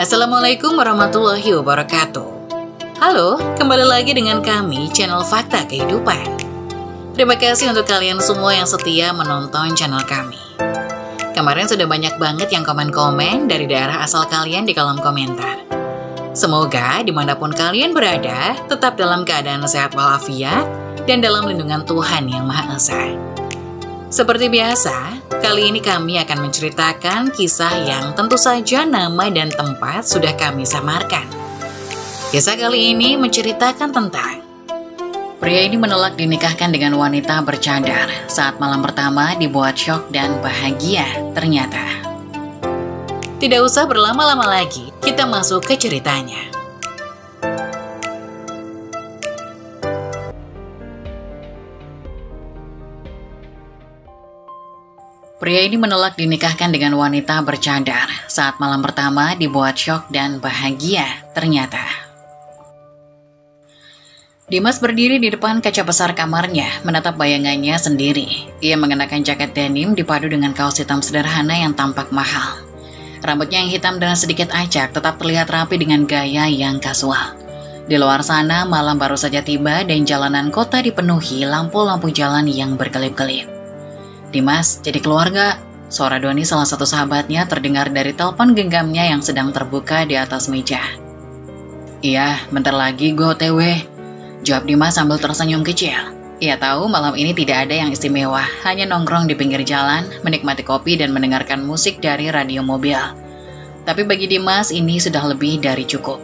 Assalamualaikum warahmatullahi wabarakatuh. Halo, kembali lagi dengan kami, channel Fakta Kehidupan. Terima kasih untuk kalian semua yang setia menonton channel kami. Kemarin sudah banyak banget yang komen-komen dari daerah asal kalian di kolom komentar. Semoga dimanapun kalian berada, tetap dalam keadaan sehat walafiat dan dalam lindungan Tuhan Yang Maha Esa. Seperti biasa, kali ini kami akan menceritakan kisah yang tentu saja nama dan tempat sudah kami samarkan. Kisah kali ini menceritakan tentang pria ini menolak dinikahkan dengan wanita bercadar saat malam pertama dibuat syok dan bahagia ternyata. Tidak usah berlama-lama lagi, kita masuk ke ceritanya. Pria ini menolak dinikahkan dengan wanita bercadar saat malam pertama dibuat syok dan bahagia ternyata. Dimas berdiri di depan kaca besar kamarnya, menatap bayangannya sendiri. Ia mengenakan jaket denim dipadu dengan kaos hitam sederhana yang tampak mahal. Rambutnya yang hitam dan sedikit acak tetap terlihat rapi dengan gaya yang kasual. Di luar sana, malam baru saja tiba dan jalanan kota dipenuhi lampu-lampu jalan yang berkelip-kelip. Dimas, jadi keluarga? Suara Doni salah satu sahabatnya terdengar dari telepon genggamnya yang sedang terbuka di atas meja. Iya, bentar lagi gue OTW. Jawab Dimas sambil tersenyum kecil. Ia tahu malam ini tidak ada yang istimewa, hanya nongkrong di pinggir jalan, menikmati kopi dan mendengarkan musik dari radio mobil. Tapi bagi Dimas ini sudah lebih dari cukup.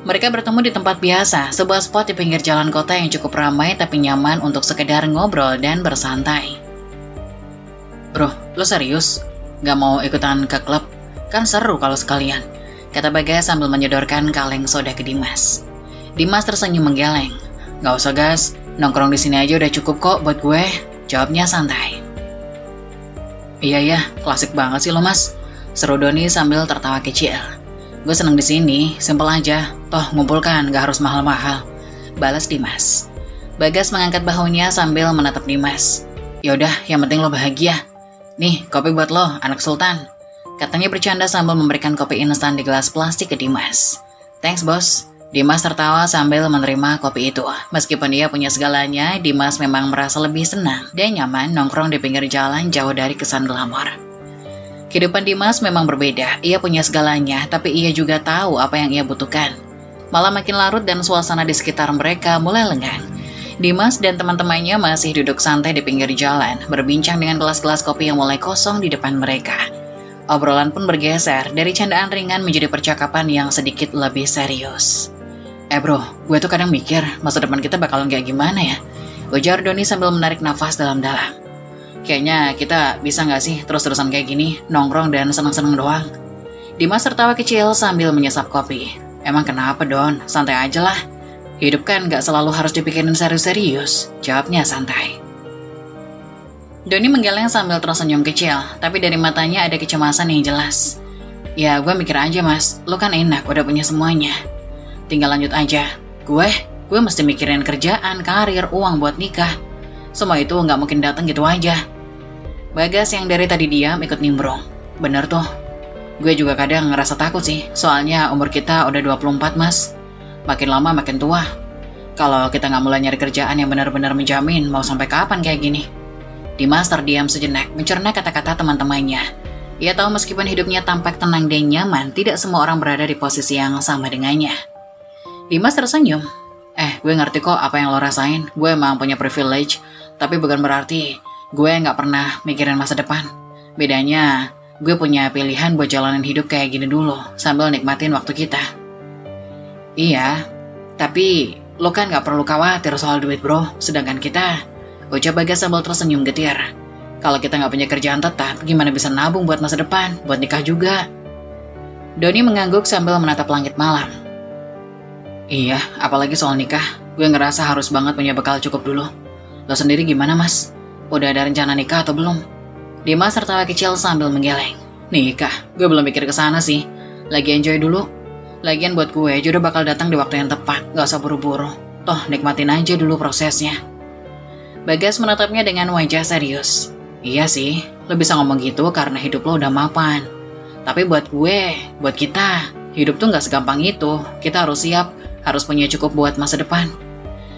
Mereka bertemu di tempat biasa, sebuah spot di pinggir jalan kota yang cukup ramai tapi nyaman untuk sekedar ngobrol dan bersantai. Bro, lo serius? Gak mau ikutan ke klub? Kan seru kalau sekalian, kata Bagas sambil menyodorkan kaleng soda ke Dimas. Dimas tersenyum menggeleng. Gak usah gas, nongkrong di sini aja udah cukup kok buat gue, jawabnya santai. Iya, klasik banget sih lo mas, seru Doni sambil tertawa kecil. Gue seneng di sini, simpel aja, toh ngumpulkan gak harus mahal-mahal, balas Dimas. Bagas mengangkat bahunya sambil menatap Dimas. Yaudah, yang penting lo bahagia. Nih, kopi buat lo, anak sultan, katanya bercanda sambil memberikan kopi instan di gelas plastik ke Dimas. Thanks bos. Dimas tertawa sambil menerima kopi itu. Meskipun dia punya segalanya, Dimas memang merasa lebih senang dan nyaman nongkrong di pinggir jalan jauh dari kesan glamor. Kehidupan Dimas memang berbeda. Ia punya segalanya, tapi ia juga tahu apa yang ia butuhkan. Malam makin larut dan suasana di sekitar mereka mulai lenggang. Dimas dan teman-temannya masih duduk santai di pinggir jalan, berbincang dengan gelas-gelas kopi yang mulai kosong di depan mereka. Obrolan pun bergeser dari candaan ringan menjadi percakapan yang sedikit lebih serius. Bro, gue tuh kadang mikir masa depan kita bakalan kayak gimana ya? Ujar Doni sambil menarik nafas dalam-dalam. Kayaknya kita bisa gak sih terus-terusan kayak gini, nongkrong dan seneng-seneng doang? Dimas tertawa kecil sambil menyesap kopi. Emang kenapa Don? Santai aja lah. Hidup kan gak selalu harus dipikirin serius-serius, jawabnya santai. Doni menggeleng sambil tersenyum kecil, tapi dari matanya ada kecemasan yang jelas. Ya gue mikir aja mas, lo kan enak udah punya semuanya. Tinggal lanjut aja. Gue mesti mikirin kerjaan, karir, uang buat nikah. Semua itu gak mungkin datang gitu aja. Bagas yang dari tadi diam ikut nimbrung. Bener tuh, gue juga kadang ngerasa takut sih, soalnya umur kita udah 24 mas. Makin lama makin tua. Kalau kita gak mulai nyari kerjaan yang benar-benar menjamin, mau sampai kapan kayak gini? Dimas terdiam sejenak, mencerna kata-kata teman-temannya. Ia tahu meskipun hidupnya tampak tenang dan nyaman, tidak semua orang berada di posisi yang sama dengannya. Dimas tersenyum. Gue ngerti kok apa yang lo rasain. Gue emang punya privilege, tapi bukan berarti gue gak pernah mikirin masa depan. Bedanya, gue punya pilihan buat jalanin hidup kayak gini dulu, sambil nikmatin waktu kita. Iya, tapi lo kan gak perlu khawatir soal duit bro, sedangkan kita, ucap Bagas sambil tersenyum getir. Kalau kita gak punya kerjaan tetap, gimana bisa nabung buat masa depan, buat nikah juga? Doni mengangguk sambil menatap langit malam. Iya, apalagi soal nikah, gue ngerasa harus banget punya bekal cukup dulu. Lo sendiri gimana mas? Udah ada rencana nikah atau belum? Dimas tertawa kecil sambil menggeleng. Nikah, gue belum mikir ke sana sih, lagi enjoy dulu. Lagian buat gue, jodoh bakal datang di waktu yang tepat, gak usah buru-buru. Toh, nikmatin aja dulu prosesnya. Bagas menatapnya dengan wajah serius. Iya sih, lo bisa ngomong gitu karena hidup lo udah mapan. Tapi buat gue, buat kita, hidup tuh nggak segampang itu. Kita harus siap, harus punya cukup buat masa depan.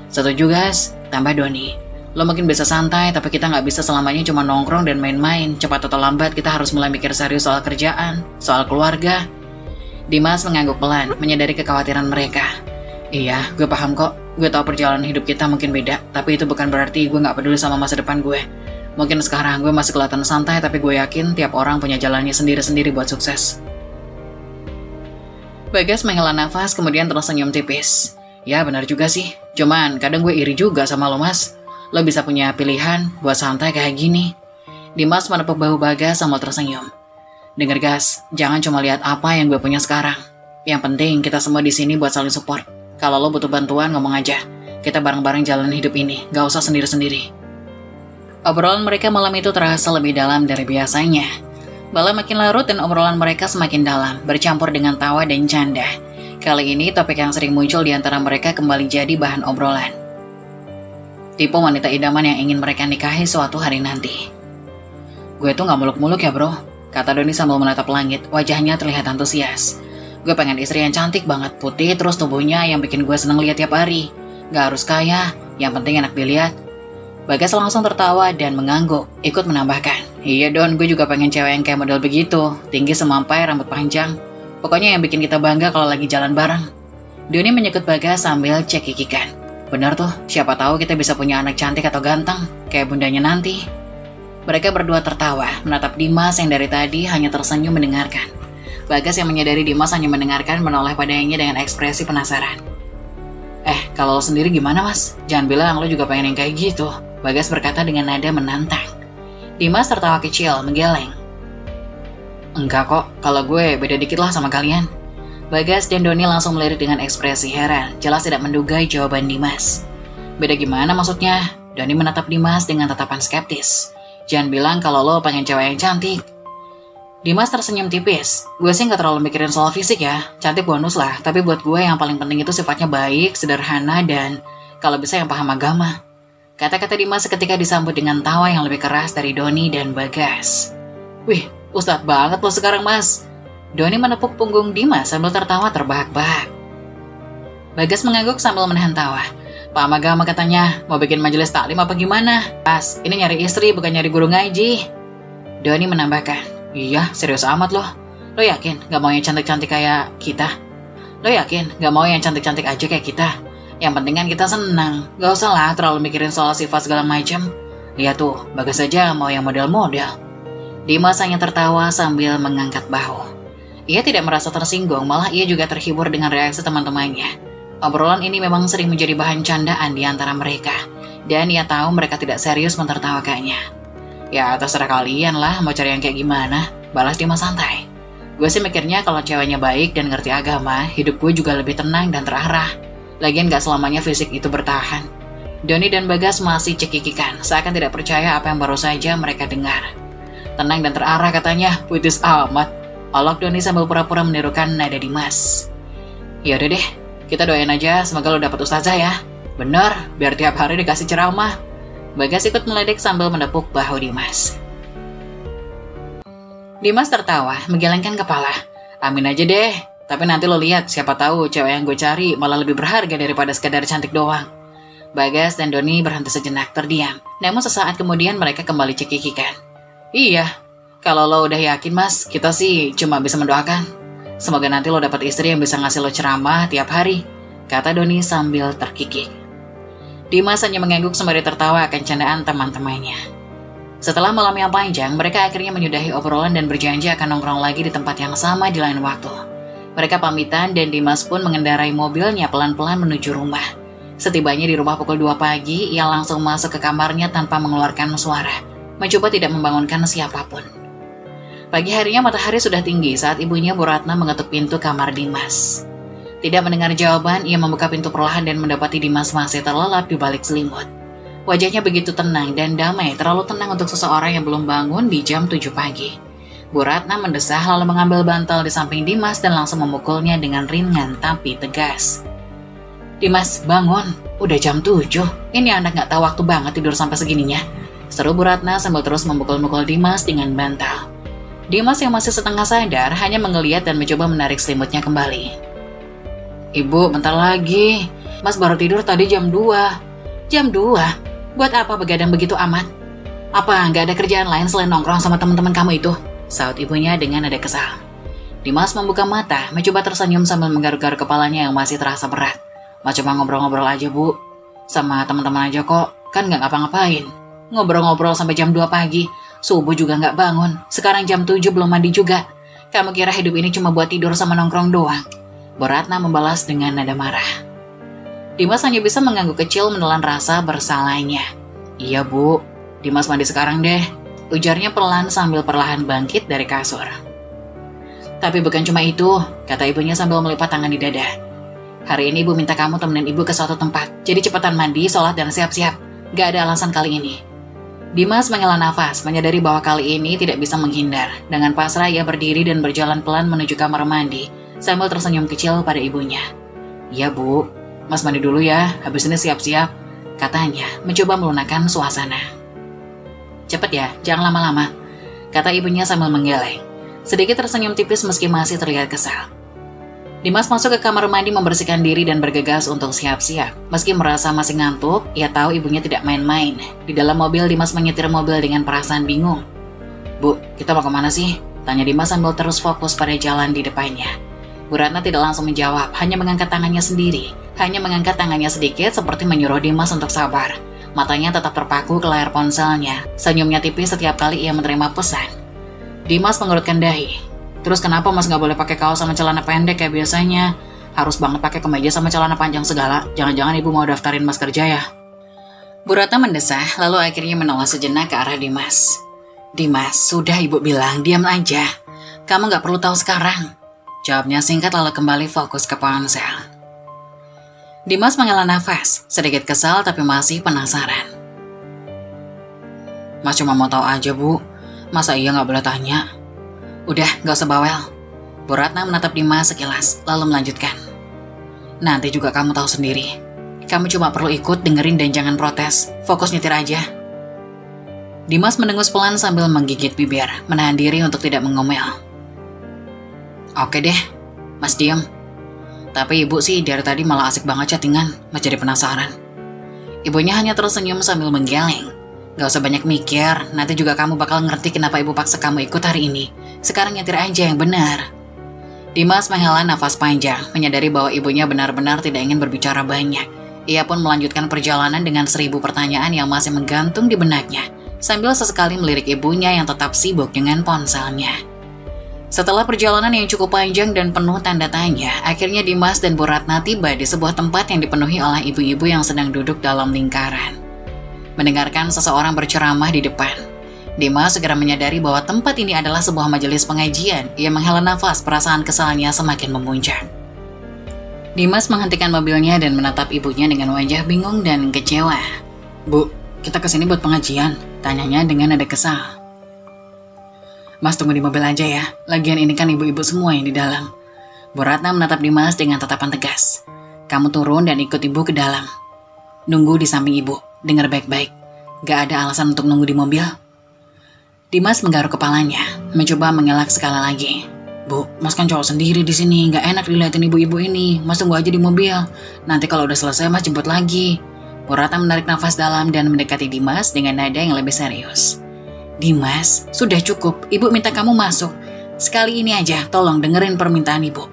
Setuju guys, tambah Doni. Lo mungkin bisa santai, tapi kita nggak bisa selamanya cuma nongkrong dan main-main. Cepat atau lambat kita harus mulai mikir serius soal kerjaan, soal keluarga. Dimas mengangguk pelan, menyadari kekhawatiran mereka. Iya, gue paham kok. Gue tahu perjalanan hidup kita mungkin beda, tapi itu bukan berarti gue nggak peduli sama masa depan gue. Mungkin sekarang gue masih kelihatan santai, tapi gue yakin tiap orang punya jalannya sendiri-sendiri buat sukses. Bagas menghela nafas, kemudian tersenyum tipis. Ya benar juga sih, cuman kadang gue iri juga sama lo mas. Lo bisa punya pilihan buat santai kayak gini. Dimas menepuk bahu Bagas sambil tersenyum. Dengar Gas, jangan cuma lihat apa yang gue punya sekarang. Yang penting kita semua di sini buat saling support. Kalau lo butuh bantuan ngomong aja. Kita bareng-bareng jalan hidup ini, gak usah sendiri-sendiri. Obrolan mereka malam itu terasa lebih dalam dari biasanya. Malam makin larut dan obrolan mereka semakin dalam, bercampur dengan tawa dan canda. Kali ini topik yang sering muncul di antara mereka kembali jadi bahan obrolan. Tipe wanita idaman yang ingin mereka nikahi suatu hari nanti. Gue tuh gak muluk-muluk ya bro, kata Doni sambil menatap langit, wajahnya terlihat antusias. Gue pengen istri yang cantik banget, putih, terus tubuhnya yang bikin gue seneng lihat tiap hari. Gak harus kaya, yang penting enak dilihat. Bagas langsung tertawa dan mengangguk, ikut menambahkan. Iya Don, gue juga pengen cewek yang kayak model begitu, tinggi semampai, rambut panjang. Pokoknya yang bikin kita bangga kalau lagi jalan bareng. Doni menyekut Bagas sambil cekikikan. Benar tuh, siapa tahu kita bisa punya anak cantik atau ganteng, kayak bundanya nanti. Mereka berdua tertawa, menatap Dimas yang dari tadi hanya tersenyum mendengarkan. Bagas yang menyadari Dimas hanya mendengarkan menoleh padanya dengan ekspresi penasaran. Kalau lo sendiri gimana mas? Jangan bilang lo juga pengen yang kayak gitu, Bagas berkata dengan nada menantang. Dimas tertawa kecil, menggeleng. Enggak kok, kalau gue beda dikit lah sama kalian. Bagas dan Doni langsung melirik dengan ekspresi heran, jelas tidak menduga jawaban Dimas. Beda gimana maksudnya? Doni menatap Dimas dengan tatapan skeptis. Jangan bilang kalau lo pengen cewek yang cantik. Dimas tersenyum tipis. Gue sih gak terlalu mikirin soal fisik ya, cantik bonus lah. Tapi buat gue yang paling penting itu sifatnya baik, sederhana, dan kalau bisa yang paham agama. Kata-kata Dimas seketika disambut dengan tawa yang lebih keras dari Doni dan Bagas. Wih, ustadz banget lo sekarang mas. Doni menepuk punggung Dimas sambil tertawa terbahak-bahak. Bagas mengangguk sambil menahan tawa. Paham agama katanya, mau bikin majelis taklim apa gimana? Pas, ini nyari istri bukan nyari guru ngaji. Doni menambahkan, iya serius amat loh. Lo yakin gak mau yang cantik-cantik kayak kita? Lo yakin gak mau yang cantik-cantik aja kayak kita? Yang penting kan kita senang, gak usah lah terlalu mikirin soal sifat segala macam. Lihat tuh, Bagas aja mau yang model-model. Dimas hanya tertawa sambil mengangkat bahu. Ia tidak merasa tersinggung, malah ia juga terhibur dengan reaksi teman-temannya. Obrolan ini memang sering menjadi bahan candaan di antara mereka, dan ia tahu mereka tidak serius mentertawakannya. Ya terserah kalian lah mau cari yang kayak gimana, balas Dimas santai. Gue sih mikirnya kalau ceweknya baik dan ngerti agama, hidup gue juga lebih tenang dan terarah. Lagian gak selamanya fisik itu bertahan. Doni dan Bagas masih cekikikan, seakan tidak percaya apa yang baru saja mereka dengar. Tenang dan terarah katanya, putus amat. Olok Doni sambil pura-pura menirukan nada Dimas. Yaudah deh, kita doain aja semoga lo dapet ustazah ya. Bener, biar tiap hari dikasih ceramah. Bagas ikut meledek sambil menepuk bahu Dimas. Dimas tertawa, menggelengkan kepala. Amin aja deh, tapi nanti lo lihat siapa tahu cewek yang gue cari malah lebih berharga daripada sekadar cantik doang. Bagas dan Doni berhenti sejenak terdiam, namun sesaat kemudian mereka kembali cekikikan. Iya, kalau lo udah yakin mas, kita sih cuma bisa mendoakan. Semoga nanti lo dapat istri yang bisa ngasih lo ceramah tiap hari, kata Doni sambil terkikik. Dimas hanya mengangguk sembari tertawa akan candaan teman-temannya. Setelah malam yang panjang, mereka akhirnya menyudahi obrolan dan berjanji akan nongkrong lagi di tempat yang sama di lain waktu. Mereka pamitan dan Dimas pun mengendarai mobilnya pelan-pelan menuju rumah. Setibanya di rumah pukul 2 pagi, ia langsung masuk ke kamarnya tanpa mengeluarkan suara, mencoba tidak membangunkan siapapun. Pagi harinya matahari sudah tinggi saat ibunya Bu Ratna mengetuk pintu kamar Dimas. Tidak mendengar jawaban, ia membuka pintu perlahan dan mendapati Dimas masih terlelap di balik selimut. Wajahnya begitu tenang dan damai, terlalu tenang untuk seseorang yang belum bangun di jam 7 pagi. Bu Ratna mendesah lalu mengambil bantal di samping Dimas dan langsung memukulnya dengan ringan tapi tegas. Dimas, bangun, udah jam 7, ini anak gak tahu waktu banget tidur sampai segininya. Seru Bu Ratna sambil terus memukul-mukul Dimas dengan bantal. Dimas yang masih setengah sadar hanya menggeliat dan mencoba menarik selimutnya kembali. Ibu, bentar lagi. Mas baru tidur tadi jam 2. Jam 2? Buat apa begadang begitu amat? Apa nggak ada kerjaan lain selain nongkrong sama teman-teman kamu itu? Saut ibunya dengan nada kesal. Dimas membuka mata, mencoba tersenyum sambil menggaruk-garuk kepalanya yang masih terasa berat. Mas cuma ngobrol-ngobrol aja, Bu. Sama teman-teman aja kok, kan nggak ngapa-ngapain. Ngobrol-ngobrol sampai jam 2 pagi. Subuh juga nggak bangun. Sekarang jam 7 belum mandi juga. Kamu kira hidup ini cuma buat tidur sama nongkrong doang? Bu Ratna membalas dengan nada marah. Dimas hanya bisa mengangguk kecil menelan rasa bersalahnya. Iya, Bu. Dimas mandi sekarang deh. Ujarnya pelan sambil perlahan bangkit dari kasur. Tapi bukan cuma itu, kata ibunya sambil melipat tangan di dada. Hari ini ibu minta kamu temenin ibu ke suatu tempat. Jadi cepetan mandi, sholat, dan siap-siap. Gak ada alasan kali ini. Dimas menghela nafas, menyadari bahwa kali ini tidak bisa menghindar. Dengan pasrah ia berdiri dan berjalan pelan menuju kamar mandi, sambil tersenyum kecil pada ibunya. Iya, Bu, Mas mandi dulu ya, habis ini siap-siap, katanya, mencoba melunakkan suasana. Cepet ya, jangan lama-lama, kata ibunya sambil menggeleng. Sedikit tersenyum tipis meski masih terlihat kesal. Dimas masuk ke kamar mandi membersihkan diri dan bergegas untuk siap-siap. Meski merasa masih ngantuk, ia tahu ibunya tidak main-main. Di dalam mobil, Dimas menyetir mobil dengan perasaan bingung. Bu, kita mau kemana sih? Tanya Dimas sambil terus fokus pada jalan di depannya. Bu Ratna tidak langsung menjawab, hanya mengangkat tangannya sendiri. Hanya mengangkat tangannya sedikit seperti menyuruh Dimas untuk sabar. Matanya tetap terpaku ke layar ponselnya. Senyumnya tipis setiap kali ia menerima pesan. Dimas mengerutkan dahi. Terus kenapa Mas nggak boleh pakai kaos sama celana pendek kayak biasanya? Harus banget pakai kemeja sama celana panjang segala. Jangan-jangan ibu mau daftarin Mas kerja ya? Bu Ratna mendesah, lalu akhirnya menoleh sejenak ke arah Dimas. Dimas, sudah ibu bilang, diam aja. Kamu nggak perlu tahu sekarang. Jawabnya singkat lalu kembali fokus ke ponsel. Dimas menghela nafas, sedikit kesal tapi masih penasaran. Mas cuma mau tahu aja, Bu. Masa iya nggak boleh tanya? Udah, gak usah bawel. Bu Ratna menatap Dimas sekilas, lalu melanjutkan. Nanti juga kamu tahu sendiri. Kamu cuma perlu ikut, dengerin dan jangan protes. Fokus nyetir aja. Dimas mendengus pelan sambil menggigit bibir, menahan diri untuk tidak mengomel. Oke deh, Mas diem. Tapi ibu sih dari tadi malah asik banget chattingan, Mas jadi penasaran. Ibunya hanya tersenyum sambil menggeleng. Gak usah banyak mikir, nanti juga kamu bakal ngerti kenapa ibu paksa kamu ikut hari ini. Sekarang nyetir aja yang benar. Dimas menghela nafas panjang, menyadari bahwa ibunya benar-benar tidak ingin berbicara banyak. Ia pun melanjutkan perjalanan dengan 1000 pertanyaan yang masih menggantung di benaknya, sambil sesekali melirik ibunya yang tetap sibuk dengan ponselnya. Setelah perjalanan yang cukup panjang dan penuh tanda tanya, akhirnya Dimas dan Bu Ratna tiba di sebuah tempat yang dipenuhi oleh ibu-ibu yang sedang duduk dalam lingkaran. Mendengarkan seseorang berceramah di depan, Dimas segera menyadari bahwa tempat ini adalah sebuah majelis pengajian. Ia menghela nafas, perasaan kesalnya semakin memuncak. Dimas menghentikan mobilnya dan menatap ibunya dengan wajah bingung dan kecewa. Bu, kita kesini buat pengajian, tanyanya dengan nada kesal. Mas tunggu di mobil aja ya, lagian ini kan ibu-ibu semua yang di dalam. Bu Ratna menatap Dimas dengan tatapan tegas. Kamu turun dan ikut ibu ke dalam. Nunggu di samping ibu, dengar baik-baik. Gak ada alasan untuk nunggu di mobil. Dimas menggaruk kepalanya, mencoba mengelak sekali lagi. Bu, Mas kan cowok sendiri di sini, gak enak dilihatin ibu-ibu ini. Mas tunggu aja di mobil. Nanti kalau udah selesai Mas jemput lagi. Bu Ratna menarik nafas dalam dan mendekati Dimas dengan nada yang lebih serius. Dimas, sudah cukup. Ibu minta kamu masuk. Sekali ini aja, tolong dengerin permintaan ibu.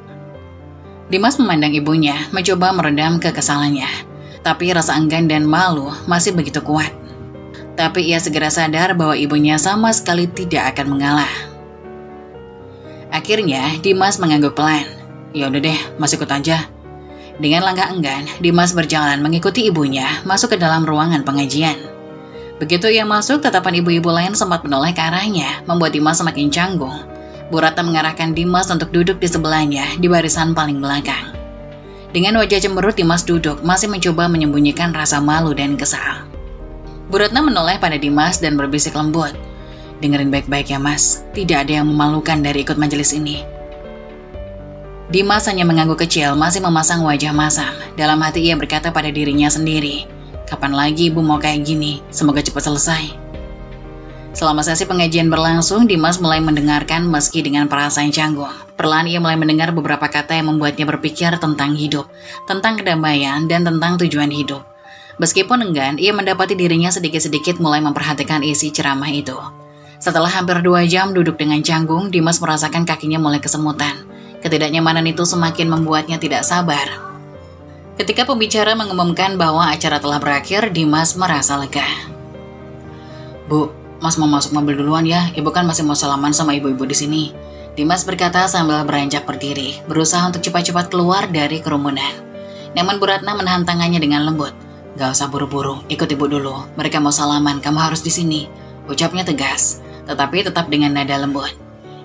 Dimas memandang ibunya, mencoba meredam kekesalannya. Tapi rasa enggan dan malu masih begitu kuat. Tapi ia segera sadar bahwa ibunya sama sekali tidak akan mengalah. Akhirnya, Dimas mengangguk pelan. Ya udah deh, Mas ikut aja. Dengan langkah enggan, Dimas berjalan mengikuti ibunya masuk ke dalam ruangan pengajian. Begitu ia masuk, tatapan ibu-ibu lain sempat menoleh ke arahnya, membuat Dimas semakin canggung. Bu Ratna mengarahkan Dimas untuk duduk di sebelahnya di barisan paling belakang. Dengan wajah cemberut, Dimas duduk, masih mencoba menyembunyikan rasa malu dan kesal. Bu Ratna menoleh pada Dimas dan berbisik lembut. Dengerin baik-baik ya Mas, tidak ada yang memalukan dari ikut majelis ini. Dimas hanya mengangguk kecil, masih memasang wajah masam. Dalam hati ia berkata pada dirinya sendiri, kapan lagi ibu mau kayak gini, semoga cepat selesai. Selama sesi pengajian berlangsung, Dimas mulai mendengarkan meski dengan perasaan canggung. Perlahan ia mulai mendengar beberapa kata yang membuatnya berpikir tentang hidup, tentang kedamaian, dan tentang tujuan hidup. Meskipun enggan, ia mendapati dirinya sedikit-sedikit mulai memperhatikan isi ceramah itu. Setelah hampir 2 jam duduk dengan canggung, Dimas merasakan kakinya mulai kesemutan. Ketidaknyamanan itu semakin membuatnya tidak sabar. Ketika pembicara mengumumkan bahwa acara telah berakhir, Dimas merasa lega. "Bu, Mas mau masuk mobil duluan ya, Ibu kan masih mau salaman sama ibu-ibu di sini." Dimas berkata sambil beranjak berdiri, berusaha untuk cepat-cepat keluar dari kerumunan. Namun Bu Ratna menahan tangannya dengan lembut. "Gak usah buru-buru, ikut Ibu dulu. Mereka mau salaman, kamu harus di sini," ucapnya tegas, tetapi tetap dengan nada lembut.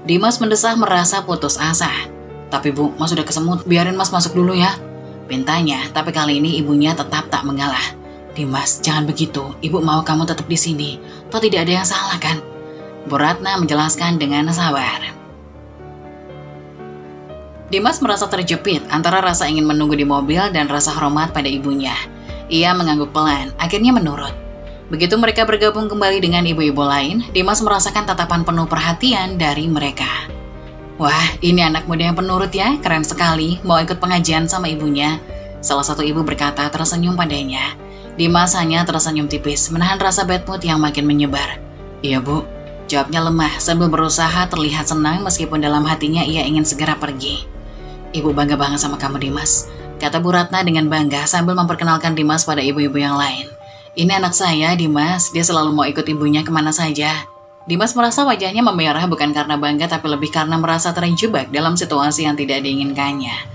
Dimas mendesah merasa putus asa. "Tapi Bu, Mas sudah kesemut, biarin Mas masuk dulu ya," pintanya, tapi kali ini ibunya tetap tak mengalah. "Dimas, jangan begitu. Ibu mau kamu tetap di sini. Toh tidak ada yang salah kan?" Bu Ratna menjelaskan dengan sabar. Dimas merasa terjepit antara rasa ingin menunggu di mobil dan rasa hormat pada ibunya. Ia mengangguk pelan, akhirnya menurut. Begitu mereka bergabung kembali dengan ibu-ibu lain, Dimas merasakan tatapan penuh perhatian dari mereka. "Wah, ini anak muda yang penurut ya, keren sekali, mau ikut pengajian sama ibunya," salah satu ibu berkata tersenyum padanya. Dimas hanya tersenyum tipis, menahan rasa bad mood yang makin menyebar. "Iya Bu," jawabnya lemah sambil berusaha terlihat senang meskipun dalam hatinya ia ingin segera pergi. "Ibu bangga banget sama kamu Dimas," kata Bu Ratna dengan bangga sambil memperkenalkan Dimas pada ibu-ibu yang lain. "Ini anak saya Dimas, dia selalu mau ikut ibunya kemana saja." Dimas merasa wajahnya memerah bukan karena bangga tapi lebih karena merasa terjebak dalam situasi yang tidak diinginkannya.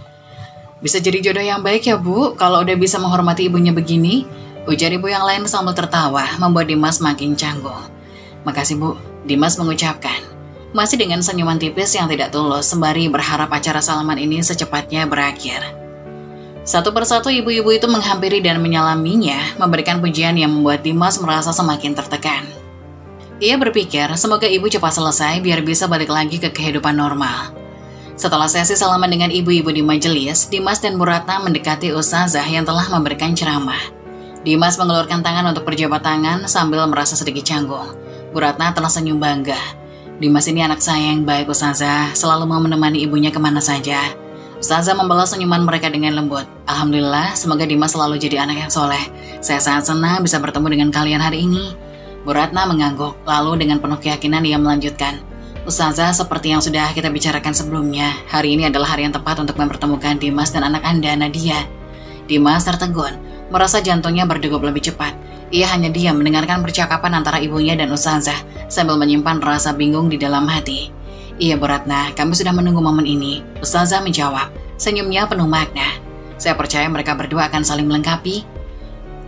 "Bisa jadi jodoh yang baik ya Bu, kalau udah bisa menghormati ibunya begini," ujar ibu yang lain sambil tertawa, membuat Dimas makin canggung. "Makasih Bu," Dimas mengucapkan, masih dengan senyuman tipis yang tidak tulus, sembari berharap acara salaman ini secepatnya berakhir. Satu persatu ibu-ibu itu menghampiri dan menyalaminya, memberikan pujian yang membuat Dimas merasa semakin tertekan. Ia berpikir semoga ibu cepat selesai biar bisa balik lagi ke kehidupan normal. Setelah sesi salaman dengan ibu-ibu di majelis, Dimas dan Bu Ratna mendekati ustazah yang telah memberikan ceramah. Dimas mengeluarkan tangan untuk berjabat tangan sambil merasa sedikit canggung. Bu Ratna telah senyum bangga. "Dimas ini anak saya yang baik ustazah, selalu mau menemani ibunya kemana saja." Ustazah membalas senyuman mereka dengan lembut. "Alhamdulillah, semoga Dimas selalu jadi anak yang soleh. Saya sangat senang bisa bertemu dengan kalian hari ini." Bu Ratna mengangguk, lalu dengan penuh keyakinan ia melanjutkan. "Ustazah, seperti yang sudah kita bicarakan sebelumnya, hari ini adalah hari yang tepat untuk mempertemukan Dimas dan anak Anda, Nadia." Dimas tertegun, merasa jantungnya berdegup lebih cepat. Ia hanya diam mendengarkan percakapan antara ibunya dan ustazah sambil menyimpan rasa bingung di dalam hati. "Iya Bu Ratna, kami sudah menunggu momen ini," ustazah menjawab, senyumnya penuh makna. "Saya percaya mereka berdua akan saling melengkapi."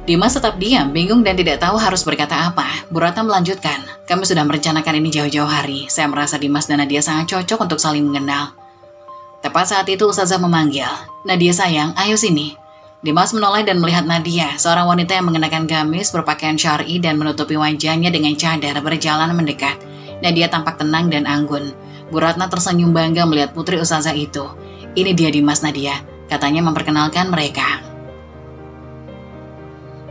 Dimas tetap diam, bingung dan tidak tahu harus berkata apa. Bu Ratna melanjutkan, "Kami sudah merencanakan ini jauh-jauh hari. Saya merasa Dimas dan Nadia sangat cocok untuk saling mengenal." Tepat saat itu ustazah memanggil, "Nadia sayang, ayo sini." Dimas menoleh dan melihat Nadia, seorang wanita yang mengenakan gamis, berpakaian syar'i dan menutupi wajahnya dengan cadar, berjalan mendekat. Nadia tampak tenang dan anggun. Bu Ratna tersenyum bangga melihat putri ustazah itu. "Ini dia Dimas, Nadia," katanya memperkenalkan mereka.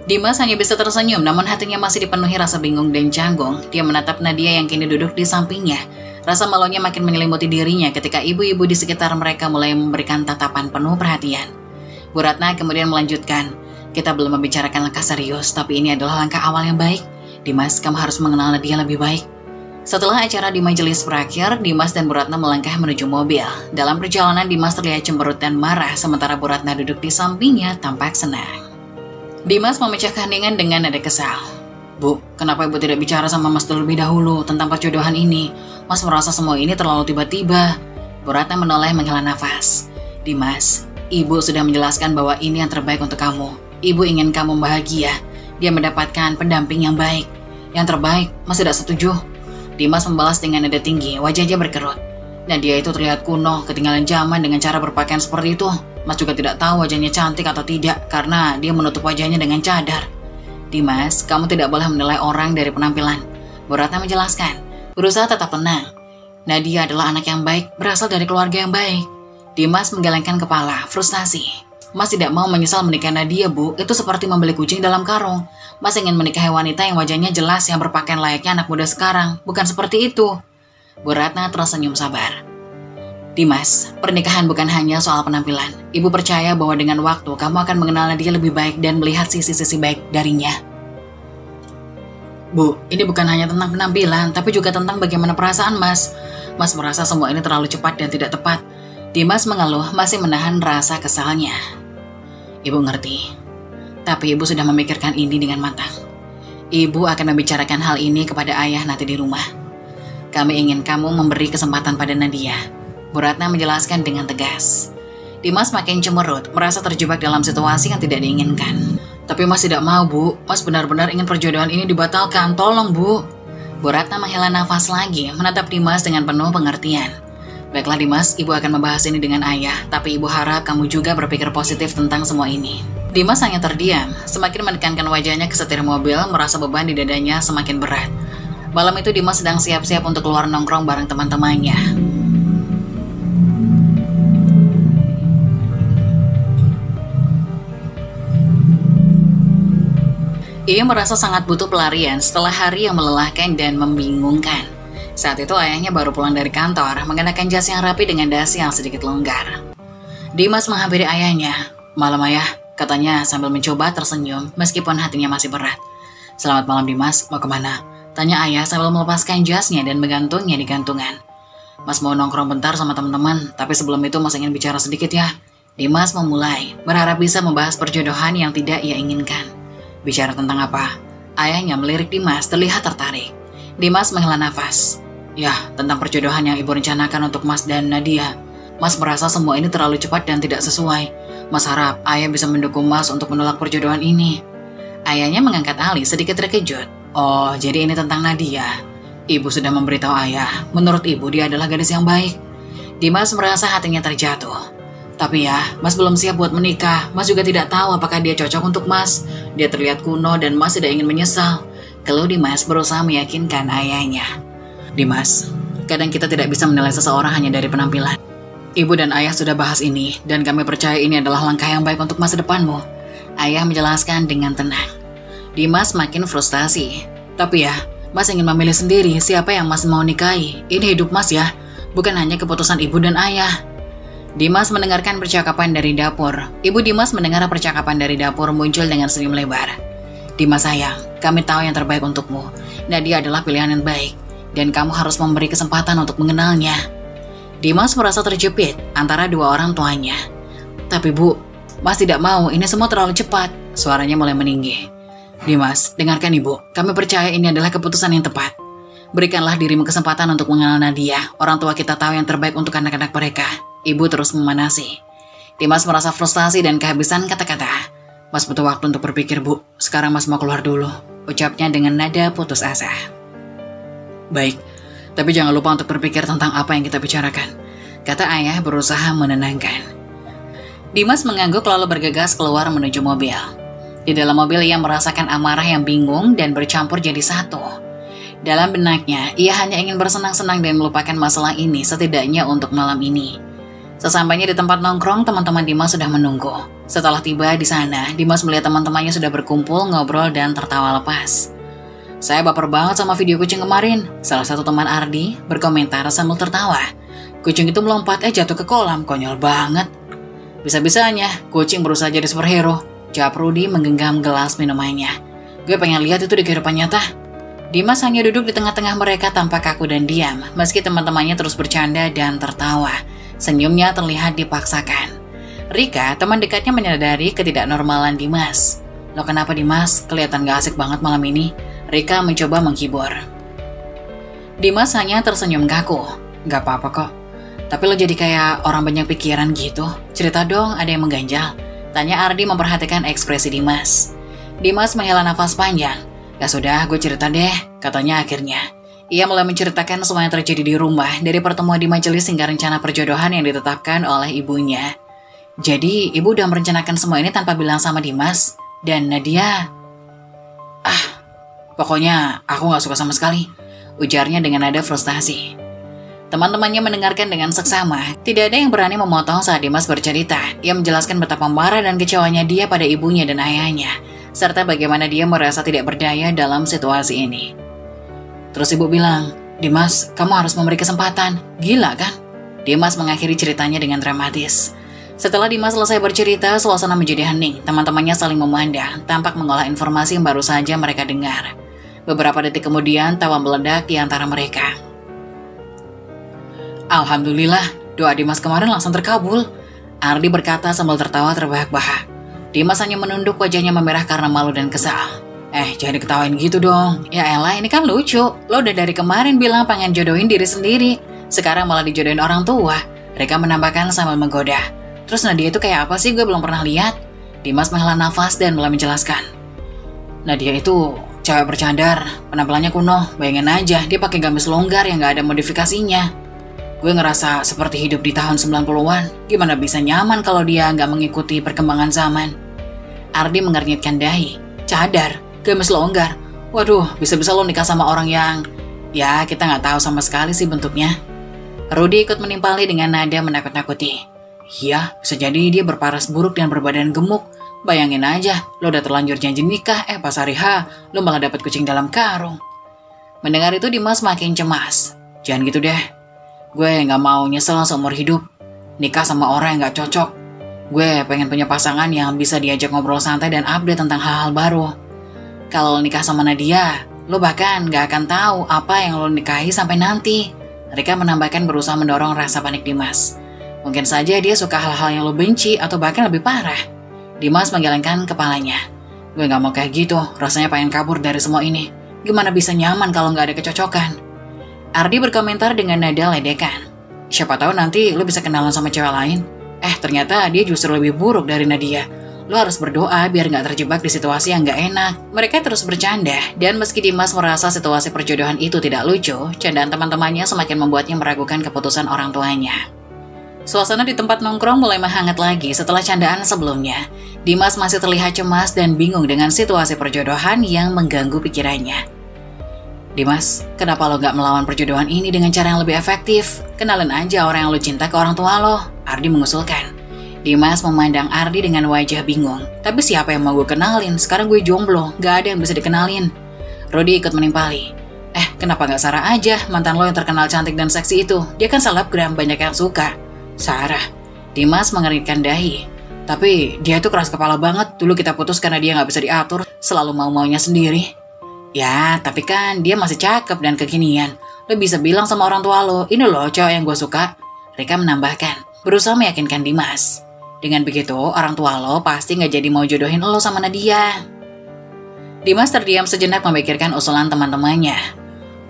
Dimas hanya bisa tersenyum, namun hatinya masih dipenuhi rasa bingung dan canggung. Dia menatap Nadia yang kini duduk di sampingnya. Rasa malunya makin menyelimuti dirinya ketika ibu-ibu di sekitar mereka mulai memberikan tatapan penuh perhatian. Bu Ratna kemudian melanjutkan, "Kita belum membicarakan langkah serius, tapi ini adalah langkah awal yang baik. Dimas, kamu harus mengenal Nadia lebih baik." Setelah acara di majelis berakhir, Dimas dan Bu Ratna melangkah menuju mobil. Dalam perjalanan, Dimas terlihat cemberut dan marah, sementara Bu Ratna duduk di sampingnya tampak senang. Dimas memecahkan keheningan dengan nada kesal. "Bu, kenapa Ibu tidak bicara sama Mas terlebih dahulu tentang perjodohan ini? Mas merasa semua ini terlalu tiba-tiba." Bu Ratna menoleh menghela nafas. "Dimas, Ibu sudah menjelaskan bahwa ini yang terbaik untuk kamu. Ibu ingin kamu bahagia. Dia mendapatkan pendamping yang baik. Yang terbaik, Mas tidak setuju." Dimas membalas dengan nada tinggi, wajahnya berkerut. "Nadia itu terlihat kuno, ketinggalan zaman dengan cara berpakaian seperti itu. Mas juga tidak tahu wajahnya cantik atau tidak karena dia menutup wajahnya dengan cadar." "Dimas, kamu tidak boleh menilai orang dari penampilan," Bu Ratna menjelaskan, berusaha tetap tenang. "Nadia adalah anak yang baik, berasal dari keluarga yang baik." Dimas menggelengkan kepala, frustasi. Mas tidak mau menyesal menikah Nadia, Bu. Itu seperti membeli kucing dalam karung. Mas ingin menikahi wanita yang wajahnya jelas, yang berpakaian layaknya anak muda sekarang. Bukan seperti itu. Bu Ratna tersenyum sabar. Dimas, pernikahan bukan hanya soal penampilan. Ibu percaya bahwa dengan waktu kamu akan mengenal Nadia lebih baik dan melihat sisi-sisi baik darinya. Bu, ini bukan hanya tentang penampilan, tapi juga tentang bagaimana perasaan Mas. Mas merasa semua ini terlalu cepat dan tidak tepat. Dimas mengeluh, masih menahan rasa kesalnya. Ibu ngerti, tapi ibu sudah memikirkan ini dengan matang. Ibu akan membicarakan hal ini kepada ayah nanti di rumah. Kami ingin kamu memberi kesempatan pada Nadia. Bu Ratna menjelaskan dengan tegas. Dimas makin cemberut, merasa terjebak dalam situasi yang tidak diinginkan. Tapi Mas tidak mau, Bu. Mas benar-benar ingin perjodohan ini dibatalkan. Tolong, Bu. Bu Ratna menghela nafas lagi, menatap Dimas dengan penuh pengertian. Baiklah Dimas, Ibu akan membahas ini dengan ayah, tapi Ibu harap kamu juga berpikir positif tentang semua ini. Dimas hanya terdiam, semakin menekankan wajahnya ke setir mobil, merasa beban di dadanya semakin berat. Malam itu Dimas sedang siap-siap untuk keluar nongkrong bareng teman-temannya. Ia merasa sangat butuh pelarian setelah hari yang melelahkan dan membingungkan. Saat itu ayahnya baru pulang dari kantor, mengenakan jas yang rapi dengan dasi yang sedikit longgar. Dimas menghampiri ayahnya. Malam ayah, katanya sambil mencoba tersenyum meskipun hatinya masih berat. Selamat malam Dimas, mau kemana? Tanya ayah sambil melepaskan jasnya dan menggantungnya di gantungan. Mas mau nongkrong bentar sama teman-teman, tapi sebelum itu Mas ingin bicara sedikit ya. Dimas memulai, berharap bisa membahas perjodohan yang tidak ia inginkan. Bicara tentang apa? Ayahnya melirik Dimas, terlihat tertarik. Dimas menghela nafas. Ya, tentang perjodohan yang ibu rencanakan untuk Mas dan Nadia. Mas merasa semua ini terlalu cepat dan tidak sesuai. Mas harap ayah bisa mendukung Mas untuk menolak perjodohan ini. Ayahnya mengangkat alih sedikit terkejut. Oh, jadi ini tentang Nadia. Ibu sudah memberitahu ayah, menurut ibu dia adalah gadis yang baik. Dimas merasa hatinya terjatuh. Tapi ya, Mas belum siap buat menikah. Mas juga tidak tahu apakah dia cocok untuk Mas. Dia terlihat kuno dan Mas tidak ingin menyesal. Keluh Dimas berusaha meyakinkan ayahnya. Dimas, kadang kita tidak bisa menilai seseorang hanya dari penampilan. Ibu dan ayah sudah bahas ini, dan kami percaya ini adalah langkah yang baik untuk masa depanmu. Ayah menjelaskan dengan tenang. Dimas makin frustasi. Tapi ya, Mas ingin memilih sendiri siapa yang Mas mau nikahi. Ini hidup Mas ya, bukan hanya keputusan ibu dan ayah. Dimas mendengarkan percakapan dari dapur. Ibu Dimas mendengar percakapan dari dapur muncul dengan senyum lebar. Dimas sayang, kami tahu yang terbaik untukmu. Nadia adalah pilihan yang baik, dan kamu harus memberi kesempatan untuk mengenalnya. Dimas merasa terjepit antara dua orang tuanya. Tapi Bu, Mas tidak mau, ini semua terlalu cepat. Suaranya mulai meninggi. Dimas, dengarkan Ibu, kami percaya ini adalah keputusan yang tepat. Berikanlah dirimu kesempatan untuk mengenal Nadia. Orang tua kita tahu yang terbaik untuk anak-anak mereka. Ibu terus memanasi. Dimas merasa frustasi dan kehabisan kata-kata. Mas butuh waktu untuk berpikir, Bu. Sekarang Mas mau keluar dulu. Ucapnya dengan nada putus asa. Baik, tapi jangan lupa untuk berpikir tentang apa yang kita bicarakan. Kata ayah berusaha menenangkan. Dimas mengangguk lalu bergegas keluar menuju mobil. Di dalam mobil ia merasakan amarah yang bingung dan bercampur jadi satu. Dalam benaknya, ia hanya ingin bersenang-senang dan melupakan masalah ini setidaknya untuk malam ini. Sesampainya di tempat nongkrong, teman-teman Dimas sudah menunggu. Setelah tiba di sana, Dimas melihat teman-temannya sudah berkumpul, ngobrol, dan tertawa lepas. Saya baper banget sama video kucing kemarin. Salah satu teman Ardi berkomentar sambil tertawa. Kucing itu melompat jatuh ke kolam, konyol banget. Bisa-bisanya, kucing berusaha jadi superhero. Jawab Rudi menggenggam gelas minumannya. Gue pengen lihat itu di kehidupan nyata. Dimas hanya duduk di tengah-tengah mereka tanpa kaku dan diam, meski teman-temannya terus bercanda dan tertawa. Senyumnya terlihat dipaksakan. Rika, teman dekatnya menyadari ketidaknormalan Dimas. Lo kenapa Dimas? Kelihatan gak asik banget malam ini. Rika mencoba menghibur. Dimas hanya tersenyum kaku. Gak apa-apa kok. Tapi lo jadi kayak orang banyak pikiran gitu. Cerita dong, ada yang mengganjal. Tanya Ardi memperhatikan ekspresi Dimas. Dimas menghela nafas panjang. Ya sudah, gue cerita deh, katanya akhirnya. Ia mulai menceritakan semua yang terjadi di rumah, dari pertemuan di majelis hingga rencana perjodohan yang ditetapkan oleh ibunya. Jadi, ibu udah merencanakan semua ini tanpa bilang sama Dimas. Dan Nadia... pokoknya aku gak suka sama sekali. Ujarnya dengan nada frustasi. Teman-temannya mendengarkan dengan seksama. Tidak ada yang berani memotong saat Dimas bercerita. Ia menjelaskan betapa marah dan kecewanya dia pada ibunya dan ayahnya, serta bagaimana dia merasa tidak berdaya dalam situasi ini. Terus ibu bilang, "Dimas, kamu harus memberi kesempatan." Gila kan? Dimas mengakhiri ceritanya dengan dramatis. Setelah Dimas selesai bercerita, suasana menjadi hening. Teman-temannya saling memandang, tampak mengolah informasi yang baru saja mereka dengar. Beberapa detik kemudian, tawa meledak di antara mereka. "Alhamdulillah, doa Dimas kemarin langsung terkabul," Ardi berkata sambil tertawa terbahak-bahak. Dimas hanya menunduk, wajahnya memerah karena malu dan kesal. Jangan diketawain gitu dong. Ya elah, ini kan lucu. Lo udah dari kemarin bilang pengen jodohin diri sendiri, sekarang malah dijodohin orang tua. Reka menambahkan sambil menggoda. "Terus Nadia itu kayak apa sih? Gue belum pernah lihat." Dimas menghela nafas dan mulai menjelaskan. "Nadia itu cewek bercadar, penampilannya kuno. Bayangin aja, dia pakai gamis longgar yang gak ada modifikasinya. Gue ngerasa seperti hidup di tahun 90-an. Gimana bisa nyaman kalau dia nggak mengikuti perkembangan zaman?" Ardi mengernyitkan dahi. "Cadar, gamis longgar. Waduh, bisa-bisa lo nikah sama orang yang... Ya, kita nggak tahu sama sekali sih bentuknya." Rudi ikut menimpali dengan nada menakut-nakuti. "Iya, bisa jadi dia berparas buruk dan berbadan gemuk. Bayangin aja, lo udah terlanjur janji nikah, pas hari H, lo malah dapat kucing dalam karung." Mendengar itu Dimas makin cemas. "Jangan gitu deh. Gue gak mau nyesel seumur hidup. Nikah sama orang yang gak cocok. Gue pengen punya pasangan yang bisa diajak ngobrol santai dan update tentang hal-hal baru. Kalau nikah sama Nadia, lo bahkan gak akan tahu apa yang lo nikahi sampai nanti." Rika menambahkan berusaha mendorong rasa panik Dimas. Mungkin saja dia suka hal-hal yang lo benci atau bahkan lebih parah. Dimas menggelengkan kepalanya. "Gue gak mau kayak gitu, rasanya pengen kabur dari semua ini. Gimana bisa nyaman kalau gak ada kecocokan?" Ardi berkomentar dengan nada ledekan. "Siapa tahu nanti lo bisa kenalan sama cewek lain. Ternyata dia justru lebih buruk dari Nadia. Lo harus berdoa biar gak terjebak di situasi yang gak enak." Mereka terus bercanda, dan meski Dimas merasa situasi perjodohan itu tidak lucu, candaan teman-temannya semakin membuatnya meragukan keputusan orang tuanya. Suasana di tempat nongkrong mulai menghangat lagi setelah candaan sebelumnya. Dimas masih terlihat cemas dan bingung dengan situasi perjodohan yang mengganggu pikirannya. "Dimas, kenapa lo gak melawan perjodohan ini dengan cara yang lebih efektif? Kenalin aja orang yang lo cinta ke orang tua lo," Ardi mengusulkan. Dimas memandang Ardi dengan wajah bingung. "Tapi siapa yang mau gue kenalin? Sekarang gue jomblo, gak ada yang bisa dikenalin." Rudi ikut menimpali. Kenapa gak Sarah aja, mantan lo yang terkenal cantik dan seksi itu? Dia kan selebgram, banyak yang suka." "Sarah?" Dimas mengeringkan dahi. "Tapi dia tuh keras kepala banget. Dulu kita putus karena dia gak bisa diatur, selalu mau-maunya sendiri." "Ya, tapi kan dia masih cakep dan kekinian. Lo bisa bilang sama orang tua lo, ini loh cowok yang gue suka." Rika menambahkan, berusaha meyakinkan Dimas. Dengan begitu, orang tua lo pasti gak jadi mau jodohin lo sama Nadia. Dimas terdiam sejenak memikirkan usulan teman-temannya.